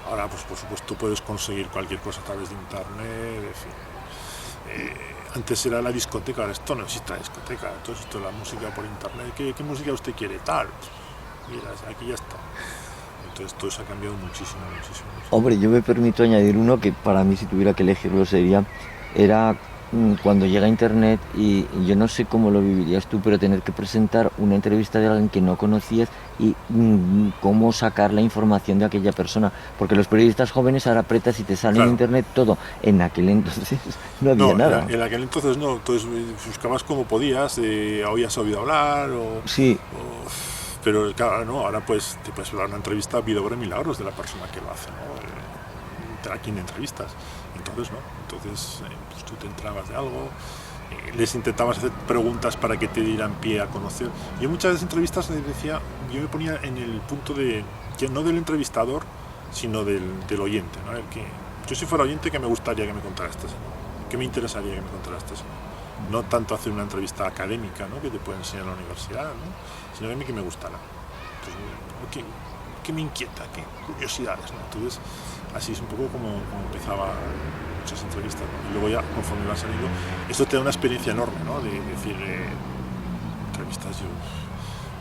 Ahora, pues por supuesto, puedes conseguir cualquier cosa a través de internet, en fin. Antes era la discoteca, ahora esto no existe la discoteca, entonces esto es la música por internet. ¿Qué música usted quiere? Tal. Mira, aquí ya está. Entonces todo eso ha cambiado muchísimo. Hombre, yo me permito añadir uno que para mí, si tuviera que elegirlo, era cuando llega internet, y yo no sé cómo lo vivirías tú, pero tener que presentar una entrevista de alguien que no conocías y cómo sacar la información de aquella persona, porque los periodistas jóvenes ahora apretas y te sale en internet todo. En aquel entonces no había nada. En aquel entonces no, entonces buscabas como podías, habías oído hablar sí. Pero claro, no, ahora pues te puedes dar una entrevista a Vidabre Milagros de la persona que lo hace, ¿no? Aquí en entrevistas. Entonces, ¿no? Entonces, pues tú te entrabas de algo, les intentabas hacer preguntas para que te dieran pie a conocer. Yo en muchas entrevistas les decía, yo me ponía en el punto de, que no del entrevistador, sino del oyente, ¿no? Yo si fuera oyente, ¿qué me gustaría que me contara este señor? ¿Qué me interesaría que me contara este señor? No tanto hacer una entrevista académica, ¿no? Que te puede enseñar en la universidad, ¿no? Sino a mí que me gustara. Entonces, ¿qué me inquieta? ¿Qué curiosidades? ¿No? Entonces, así es un poco como empezaba muchas entrevistas, ¿no? Y luego ya, conforme va saliendo, esto te da una experiencia enorme, ¿no? De decir, entrevistas, yo,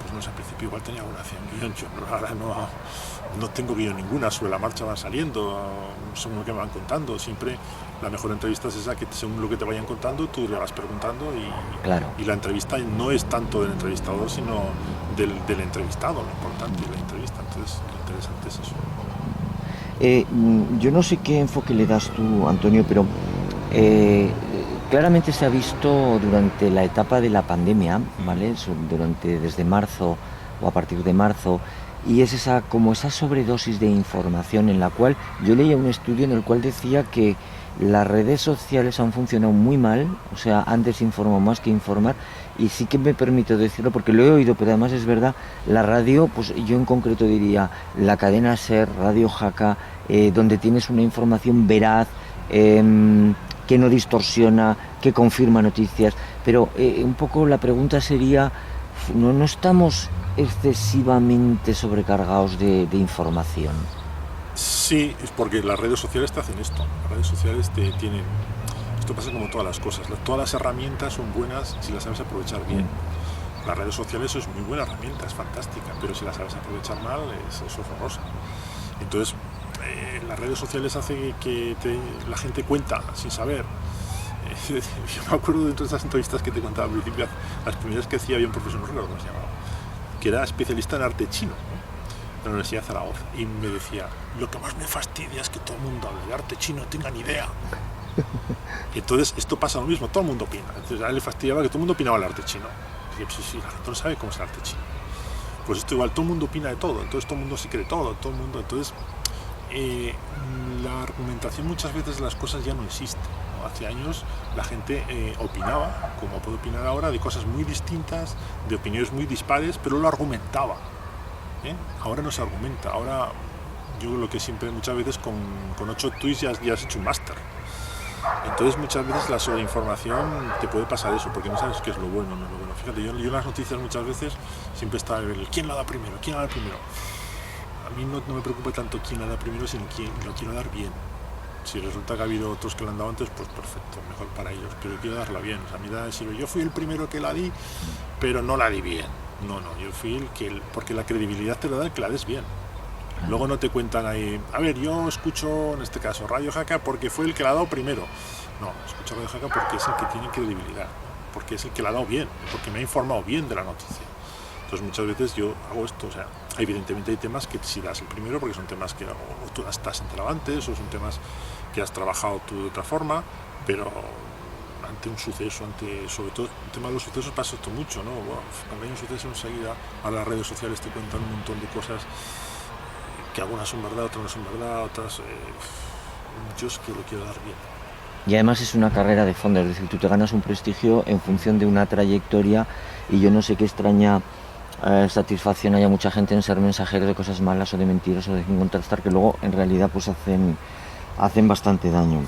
pues no sé, al principio igual tenía una guión, yo ahora no tengo guión ninguna, sobre la marcha van saliendo, según lo que me van contando. Siempre la mejor entrevista es esa que según lo que te vayan contando, tú le vas preguntando y la entrevista no es tanto del entrevistador, sino del entrevistado, lo importante de la entrevista. Entonces, lo interesante es eso. Yo no sé qué enfoque le das tú, Antonio, pero claramente se ha visto durante la etapa de la pandemia, ¿vale? Desde marzo o a partir de marzo, y es esa sobredosis de información en la cual yo leía un estudio en el cual decía que las redes sociales han funcionado muy mal, o sea, han desinformado más que informar, y sí que me permito decirlo porque lo he oído, pero además es verdad, la radio, pues yo en concreto diría la cadena SER, Radio Jaca, donde tienes una información veraz, que no distorsiona, que confirma noticias, pero un poco la pregunta sería, ¿no estamos excesivamente sobrecargados de información? Sí, es porque las redes sociales te hacen esto. Las redes sociales te tienen... Esto pasa como todas las cosas. Todas las herramientas son buenas si las sabes aprovechar bien. Las redes sociales es muy buena herramienta, es fantástica, pero si las sabes aprovechar mal es horrorosa. Entonces, las redes sociales hacen que la gente cuenta sin saber. Yo me acuerdo de todas esas entrevistas que te contaba al principio, las primeras que hacía, había un profesor, no recuerdo cómo se llamaba, que era especialista en arte chino, ¿no? De la Universidad de Zaragoza, y me decía, lo que más me fastidia es que todo el mundo hable de arte chino, no tenga ni idea. Y entonces esto pasa lo mismo, todo el mundo opina. Entonces a él le fastidiaba que todo el mundo opinaba del arte chino. Y yo, sí, la gente no sabe cómo es el arte chino. Pues esto igual, todo el mundo opina de todo, entonces todo el mundo se cree todo el mundo. Entonces la argumentación muchas veces de las cosas ya no existe, ¿no? Hace años la gente opinaba, como puede opinar ahora, de cosas muy distintas, de opiniones muy dispares, pero lo argumentaba. Ahora no se argumenta, ahora yo lo que siempre muchas veces con 8 tweets ya has hecho un máster. Entonces muchas veces la sobreinformación te puede pasar eso, porque no sabes qué es lo bueno o no es lo bueno. Fíjate, yo en las noticias muchas veces siempre está el quién lo da primero, quién lo da primero. A mí no me preocupa tanto quién lo da primero, sino quién lo quiero dar bien. Si resulta que ha habido otros que lo han dado antes, pues perfecto, mejor para ellos, pero quiero darla bien. O sea, a mí da decir, yo fui el primero que la di, pero no la di bien. No, yo fui porque la credibilidad te lo da el que la des bien. Luego no te cuentan ahí, a ver, yo escucho, en este caso, Radio Jaca porque fue el que la ha dado primero. No, escucho Radio Jaca porque es el que tiene credibilidad, porque es el que la ha dado bien, porque me ha informado bien de la noticia. Entonces muchas veces yo hago esto, o sea, evidentemente hay temas que si das el primero porque son temas que o tú estás enterado antes o son temas que has trabajado tú de otra forma, pero ante un suceso, sobre todo el tema de los sucesos pasa esto mucho, ¿no? Bueno, cuando hay un suceso enseguida, ahora las redes sociales te cuentan un montón de cosas que algunas son verdad, otras no son verdad, otras yo es que lo quiero dar bien. Y además es una carrera de fondo, es decir, tú te ganas un prestigio en función de una trayectoria y yo no sé qué extraña satisfacción haya mucha gente en ser mensajero de cosas malas o de mentiras o de contrastar que luego en realidad pues hacen bastante daño.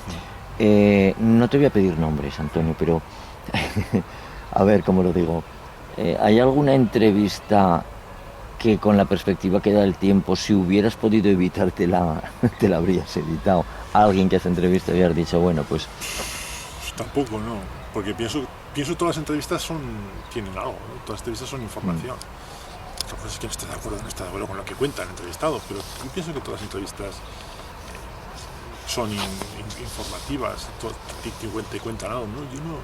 No te voy a pedir nombres, Antonio, pero a ver cómo lo digo. ¿Hay alguna entrevista que con la perspectiva que da el tiempo, si hubieras podido evitar, te la habrías evitado? Alguien que hace entrevista y habías dicho, bueno, pues tampoco, no, porque pienso todas las entrevistas tienen algo, ¿no? Todas las entrevistas son información. Otra cosa es que no esté de acuerdo o no esté de acuerdo con lo que cuenta el entrevistado, pero yo pienso que todas las entrevistas son informativas, te cuentan algo, ¿no? Yo no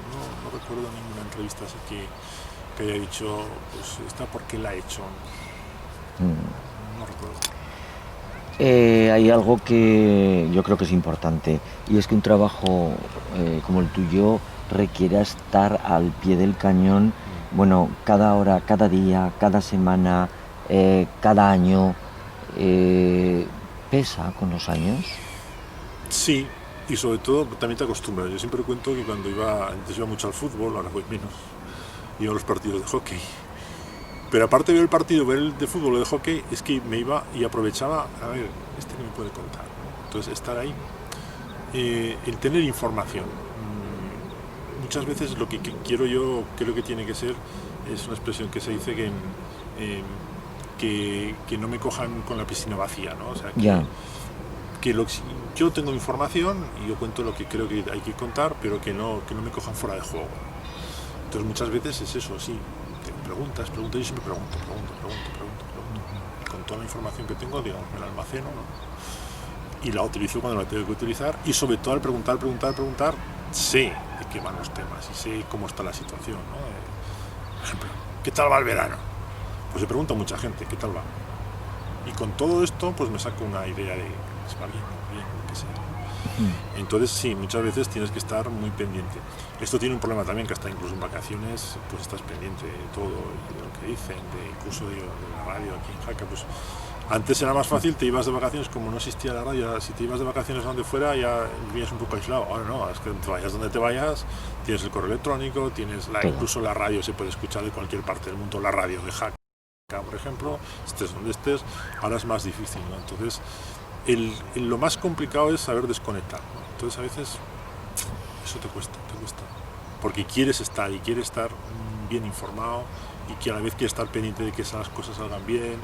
recuerdo ninguna entrevista así que haya dicho, pues esta por qué la ha hecho. No recuerdo. Hay algo que yo creo que es importante y es que un trabajo como el tuyo requiere estar al pie del cañón, bueno, cada hora, cada día, cada semana, cada año. ¿Pesa con los años? Sí, y sobre todo también te acostumbras. Yo siempre cuento que antes iba mucho al fútbol, ahora voy menos, iba a los partidos de hockey. Pero aparte de ver el partido, ver el de fútbol o de hockey, es que me iba y aprovechaba, a ver, que me puede contar, ¿no? Entonces estar ahí, el tener información. Muchas veces lo que quiero yo, creo que tiene que ser, es una expresión que se dice que no me cojan con la piscina vacía, ¿no? O sea, yo tengo información y yo cuento lo que creo que hay que contar, pero que no me cojan fuera de juego. Entonces muchas veces es eso, sí. Preguntas, yo siempre pregunto. Y con toda la información que tengo, digamos, me la almaceno, ¿no? Y la utilizo cuando la tengo que utilizar. Y sobre todo al preguntar, sé de qué van los temas y sé cómo está la situación, ¿no? Por ejemplo, ¿qué tal va el verano? Pues le pregunto a mucha gente, ¿qué tal va? Y con todo esto, pues me saco una idea de si va bien, lo que sea. Entonces sí, muchas veces tienes que estar muy pendiente. Esto tiene un problema también, que hasta incluso en vacaciones pues estás pendiente de todo, de lo que dicen, incluso de la radio aquí en Jaca. Pues antes era más fácil, te ibas de vacaciones, como no existía la radio, si te ibas de vacaciones a donde fuera ya vivías un poco aislado. Ahora no, es que te vayas donde te vayas, tienes el correo electrónico, incluso la radio se puede escuchar de cualquier parte del mundo, la radio de Jaca, por ejemplo, estés donde estés, ahora es más difícil, ¿no? Entonces lo más complicado es saber desconectar, ¿no? Entonces a veces eso te cuesta, porque quieres estar bien informado y que a la vez quieres estar pendiente de que esas cosas salgan bien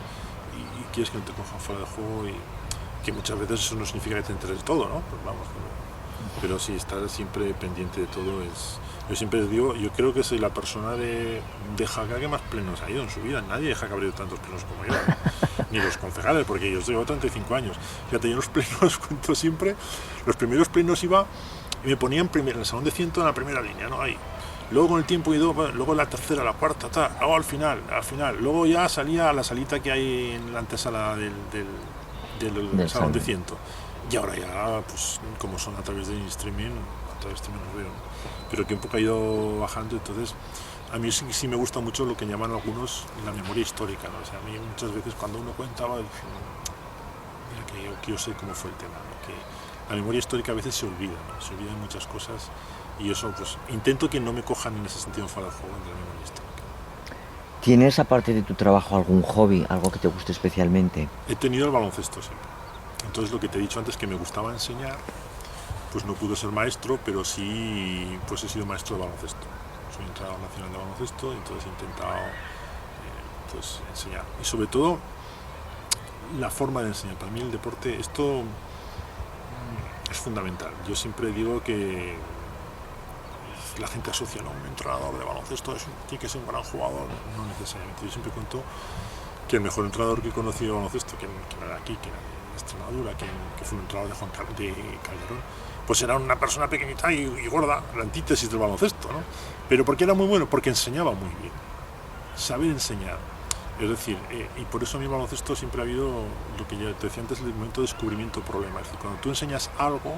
y quieres que no te cojan fuera de juego, y que muchas veces eso no significa que te enteres de todo, ¿no? Pues vamos, pero sí, estar siempre pendiente de todo yo siempre digo, yo creo que soy la persona de Jaca que más plenos ha ido en su vida. Nadie de Jaca ha abrido tantos plenos como yo, ¿no? Ni los concejales, porque yo llevo 35 años. Fíjate, yo en los plenos cuento siempre, los primeros plenos iba y me ponía en el salón de ciento en la primera línea, ¿no? Ahí. Luego con el tiempo he ido, luego la tercera, la cuarta, luego al final. Luego ya salía a la salita que hay en la antesala del salón de ciento. Y ahora ya, pues como son a través de streaming, los veo, ¿no? Pero el tiempo que ha ido bajando, entonces a mí sí me gusta mucho lo que llaman algunos la memoria histórica, ¿no? O sea, a mí muchas veces cuando uno cuenta, mira que yo sé cómo fue el tema, ¿no? Que la memoria histórica a veces se olvida, ¿no? Se olvidan muchas cosas, y eso pues intento que no me cojan en ese sentido fuera del juego de la memoria histórica. ¿Tienes aparte de tu trabajo algún hobby, algo que te guste especialmente? He tenido el baloncesto siempre. Entonces lo que te he dicho antes, que me gustaba enseñar, pues no pude ser maestro, pero sí pues he sido maestro de baloncesto. Soy entrenador nacional de baloncesto, entonces he intentado pues enseñar. Y sobre todo la forma de enseñar. Para mí el deporte, esto es fundamental. Yo siempre digo que la gente asocia, ¿no? Un entrenador de baloncesto tiene que ser un gran jugador, no necesariamente. Yo siempre cuento que el mejor entrenador que he conocido de baloncesto, que no era aquí, que era de Extremadura, que fue un entrenador de Calderón, pues era una persona pequeñita y gorda, la antítesis del baloncesto, ¿no? Pero ¿por qué era muy bueno? Porque enseñaba muy bien, saber enseñar. Es decir, y por eso a mí el baloncesto siempre ha habido lo que ya te decía antes, el momento de descubrimiento-problema. Es decir, cuando tú enseñas algo,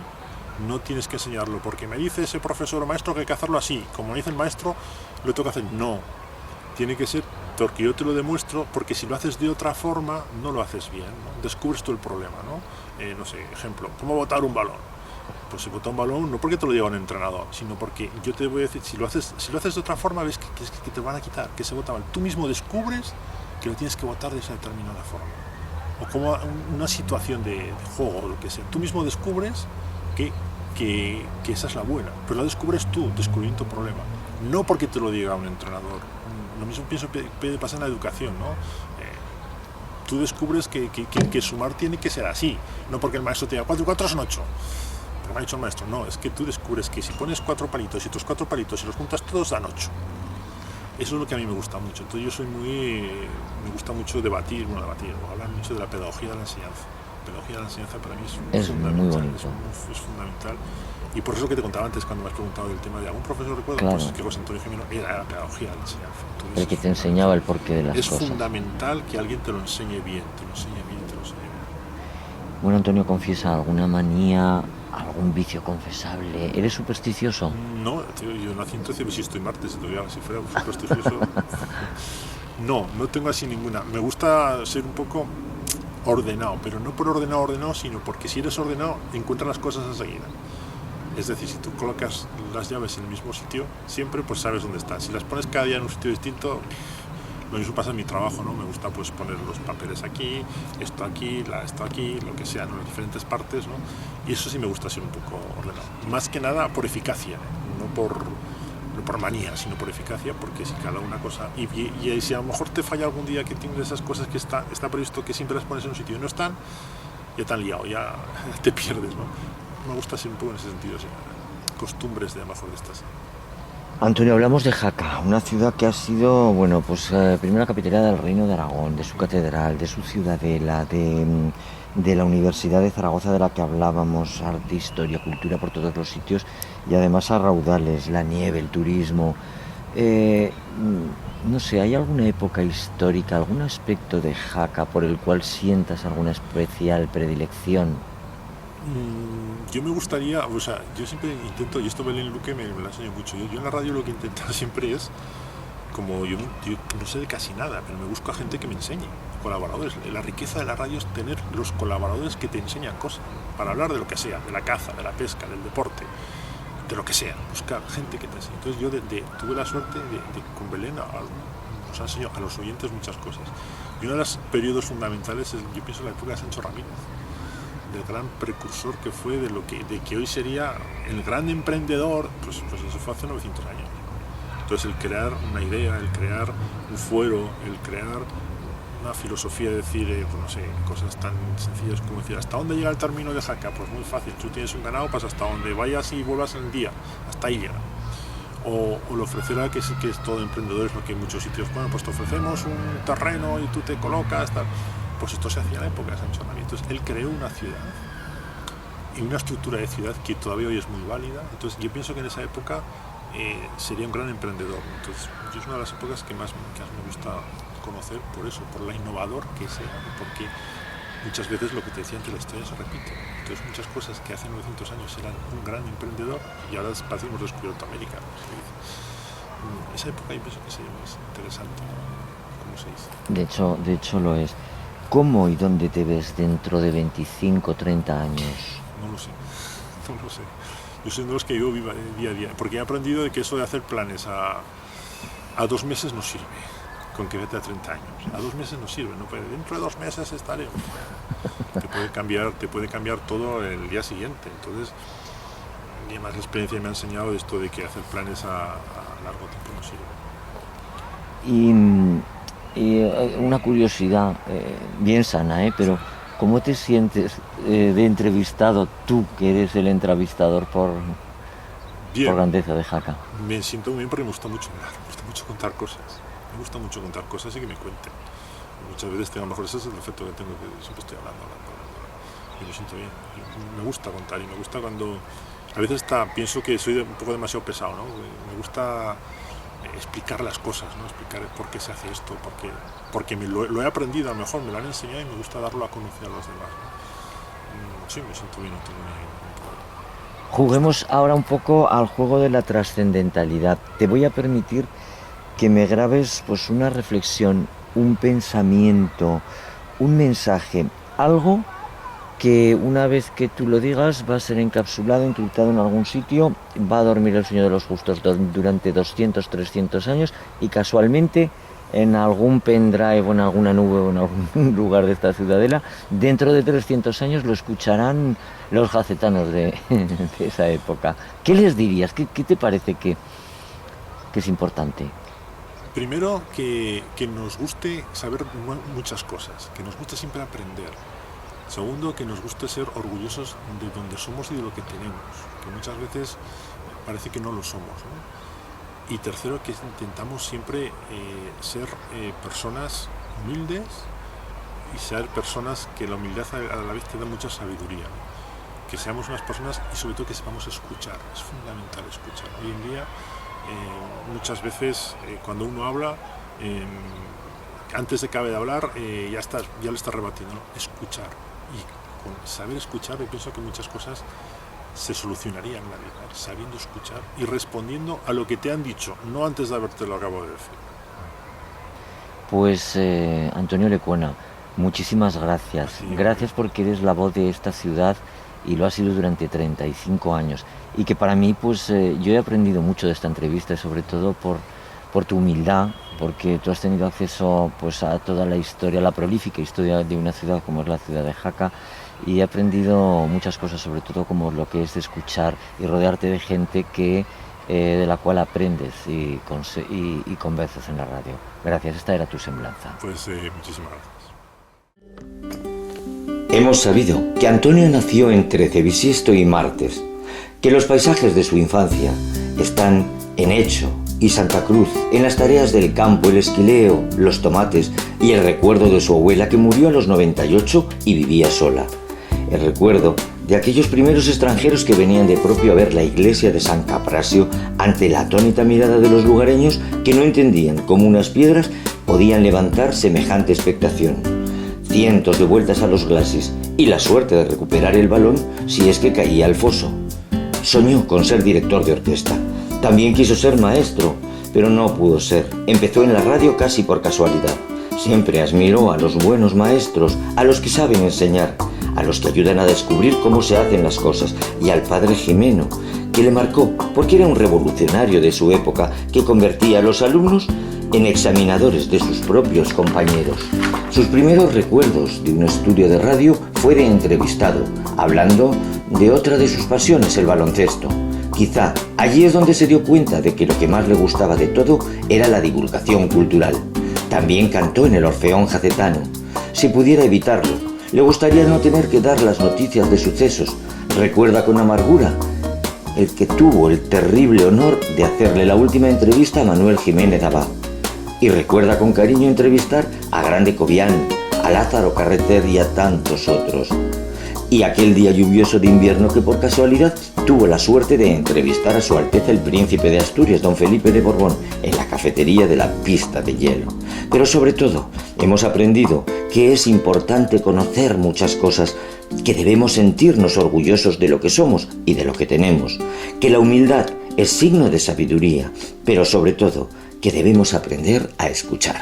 no tienes que enseñarlo porque me dice ese profesor o maestro que hay que hacerlo así, como me dice el maestro, lo tengo que hacer. No, tiene que ser porque yo te lo demuestro, porque si lo haces de otra forma, no lo haces bien, ¿no? Descubres tú el problema, ¿no? No sé, ejemplo, ¿cómo botar un balón? Pues se bota un balón no porque te lo diga un entrenador, sino porque yo te voy a decir, si lo haces de otra forma, ves que te van a quitar, que se bota mal. Tú mismo descubres que lo tienes que botar de esa determinada forma. O como una situación de juego o lo que sea. Tú mismo descubres que esa es la buena, pero la descubres tú, descubriendo tu problema. No porque te lo diga un entrenador. Lo mismo pienso que puede pasar en la educación, ¿no? Tú descubres que sumar tiene que ser así, no porque el maestro te diga 4 y 4 son 8. Porque me ha dicho el maestro, no, es que tú descubres que si pones 4 palitos y tus 4 palitos y los juntas todos dan 8. Eso es lo que a mí me gusta mucho. Entonces yo me gusta mucho debatir o hablar mucho de la pedagogía de la enseñanza. La pedagogía de la enseñanza para mí es fundamental. Muy bonito. Es fundamental. Y por eso que te contaba antes cuando me has preguntado del tema de algún profesor, recuerdo, claro. Pues que José Antonio Jimeno era la pedagogía de la enseñanza. Entonces, el que te enseñaba el porqué de las cosas. Es fundamental que alguien te lo enseñe bien, Bueno, Antonio, confiesa alguna manía, algún vicio confesable. ¿Eres supersticioso? No, tío, yo nací en 13 y si estoy martes, si fuera supersticioso. No tengo así ninguna. Me gusta ser un poco ordenado, pero no por ordenado, sino porque si eres ordenado, encuentras las cosas enseguida. Es decir, si tú colocas las llaves en el mismo sitio, siempre pues sabes dónde están. Si las pones cada día en un sitio distinto, lo mismo pasa en mi trabajo, ¿no? Me gusta pues poner los papeles aquí, esto aquí, lo que sea, ¿no? Las diferentes partes, ¿no? Y eso sí me gusta ser un poco ordenado. Más que nada por eficacia, no por manía, sino por eficacia, porque si cada una cosa... Y si a lo mejor te falla algún día que tienes esas cosas que está previsto que siempre las pones en un sitio y no están, ya te han liado, ya te pierdes, ¿no? Me gusta ser un poco en ese sentido, ¿sí? Costumbres de a lo mejor de estas. Antonio, hablamos de Jaca, una ciudad que ha sido, bueno, pues primera capitalidad del Reino de Aragón, de su catedral, de su ciudadela, de la Universidad de Zaragoza de la que hablábamos, arte, historia, cultura por todos los sitios y además a raudales, la nieve, el turismo. No sé, ¿hay alguna época histórica, algún aspecto de Jaca por el cual sientas alguna especial predilección? Yo me gustaría, o sea, yo siempre intento, y esto Belén Luque me lo enseña mucho, yo en la radio lo que intento siempre es, como yo no sé de casi nada, pero me busco a gente que me enseñe, colaboradores. La riqueza de la radio es tener los colaboradores que te enseñan cosas, para hablar de lo que sea, de la caza, de la pesca, del deporte, de lo que sea, buscar gente que te enseñe. Entonces yo tuve la suerte de con Belén nos ha enseñado a los oyentes muchas cosas. Y uno de los periodos fundamentales es, yo pienso, la época de Sancho Ramírez, del gran precursor que fue de que hoy sería el gran emprendedor, pues eso fue hace 900 años. Entonces el crear una idea, el crear un fuero, el crear una filosofía, de decir, pues no sé, cosas tan sencillas como decir, ¿hasta dónde llega el término de Jaca? Pues muy fácil, tú tienes un ganado, pues hasta donde vayas y vuelvas en el día, hasta ahí llega. O lo ofrecerá, que sí que es todo emprendedores, porque en muchos sitios, bueno, pues te ofrecemos un terreno y tú te colocas, tal. Pues esto se hacía en la época de Sancho Ramírez. Entonces él creó una ciudad y una estructura de ciudad que todavía hoy es muy válida. Entonces yo pienso que en esa época sería un gran emprendedor. Entonces yo es una de las épocas que más me gusta conocer por eso, por la innovador que sea, porque muchas veces lo que te decía antes, la historia se repite. Entonces muchas cosas que hace 900 años eran un gran emprendedor y ahora parece que hemos descubierto América. Esa época yo pienso que sería más interesante, ¿cómo se dice? De hecho lo es. ¿Cómo y dónde te ves dentro de 25, 30 años? No lo sé. Yo soy de los que vivo día a día, porque he aprendido de que eso de hacer planes a 2 meses no sirve, con que vete a 30 años. A 2 meses no sirve, no puede. Dentro de 2 meses estaré. Te puede cambiar todo el día siguiente. Entonces, Y además la experiencia me ha enseñado esto de que hacer planes a largo tiempo no sirve. Y una curiosidad bien sana, pero ¿cómo te sientes de entrevistado tú, que eres el entrevistador por grandeza de Jaca? Me siento muy bien porque me gusta mucho hablar, me gusta mucho contar cosas. Me gusta mucho contar cosas y que me cuenten. Muchas veces tengo, a lo mejor ese es el efecto que tengo, que siempre estoy hablando. Y me siento bien. Me gusta contar y me gusta cuando... A veces pienso que soy un poco demasiado pesado, ¿no? Me gusta explicar las cosas, ¿no? Explicar por qué se hace esto, porque lo he aprendido, a lo mejor me lo han enseñado y me gusta darlo a conocer a los demás, ¿no? Sí, me siento bien, no tengo ningún problema. Juguemos ahora un poco al juego de la trascendentalidad. Te voy a permitir que me grabes pues una reflexión, un pensamiento, un mensaje, algo que una vez que tú lo digas va a ser encapsulado, encriptado en algún sitio, va a dormir el sueño de los justos durante 200, 300 años y casualmente en algún pendrive o en alguna nube o en algún lugar de esta ciudadela, dentro de 300 años lo escucharán los jacetanos de esa época. ¿Qué les dirías? ¿Qué te parece que es importante? Primero, que nos guste saber muchas cosas, que nos guste siempre aprender. Segundo, que nos guste ser orgullosos de donde somos y de lo que tenemos, que muchas veces parece que no lo somos, ¿no? Y tercero, que intentamos siempre ser personas humildes y ser personas que la humildad a la vez te da mucha sabiduría, ¿no? Que seamos unas personas y sobre todo que sepamos escuchar, es fundamental escuchar. Hoy en día muchas veces cuando uno habla, antes de que acabe de hablar ya lo está rebatiendo, ¿no? Escuchar. Y con saber escuchar, yo pienso que muchas cosas se solucionarían en la vida, sabiendo escuchar y respondiendo a lo que te han dicho, no antes de haberte lo acabo de decir. Pues Antonio Lecuona, muchísimas gracias. Sí, gracias porque eres la voz de esta ciudad y lo has sido durante 35 años. Y que para mí, pues yo he aprendido mucho de esta entrevista, sobre todo por tu humildad, porque tú has tenido acceso pues a toda la historia, la prolífica historia de una ciudad como es la ciudad de Jaca, y he aprendido muchas cosas, sobre todo como lo que es escuchar y rodearte de gente de la cual aprendes y convences en la radio. Gracias, esta era tu semblanza. Pues muchísimas gracias. Hemos sabido que Antonio nació entre Cebisiesto y Martes, que los paisajes de su infancia están en Echo y Santa Cruz, en las tareas del campo, el esquileo, los tomates y el recuerdo de su abuela que murió a los 98 y vivía sola. El recuerdo de aquellos primeros extranjeros que venían de propio a ver la iglesia de San Caprasio ante la atónita mirada de los lugareños que no entendían cómo unas piedras podían levantar semejante expectación. Cientos de vueltas a los glacis y la suerte de recuperar el balón si es que caía al foso. Soñó con ser director de orquesta. También quiso ser maestro, pero no pudo ser. Empezó en la radio casi por casualidad. Siempre admiró a los buenos maestros, a los que saben enseñar, a los que ayudan a descubrir cómo se hacen las cosas, y al padre Jimeno, que le marcó porque era un revolucionario de su época que convertía a los alumnos en examinadores de sus propios compañeros. Sus primeros recuerdos de un estudio de radio fue de entrevistado, hablando de otra de sus pasiones, el baloncesto. Quizá allí es donde se dio cuenta de que lo que más le gustaba de todo era la divulgación cultural. También cantó en el Orfeón Jacetano. Si pudiera evitarlo, le gustaría no tener que dar las noticias de sucesos. Recuerda con amargura el que tuvo el terrible honor de hacerle la última entrevista a Manuel Jiménez Abad. Y recuerda con cariño entrevistar a Grande Cobian, a Lázaro Carreter y a tantos otros. Y aquel día lluvioso de invierno que por casualidad tuvo la suerte de entrevistar a Su Alteza el Príncipe de Asturias, don Felipe de Borbón, en la cafetería de la pista de hielo. Pero sobre todo, hemos aprendido que es importante conocer muchas cosas, que debemos sentirnos orgullosos de lo que somos y de lo que tenemos, que la humildad es signo de sabiduría, pero sobre todo, que debemos aprender a escuchar.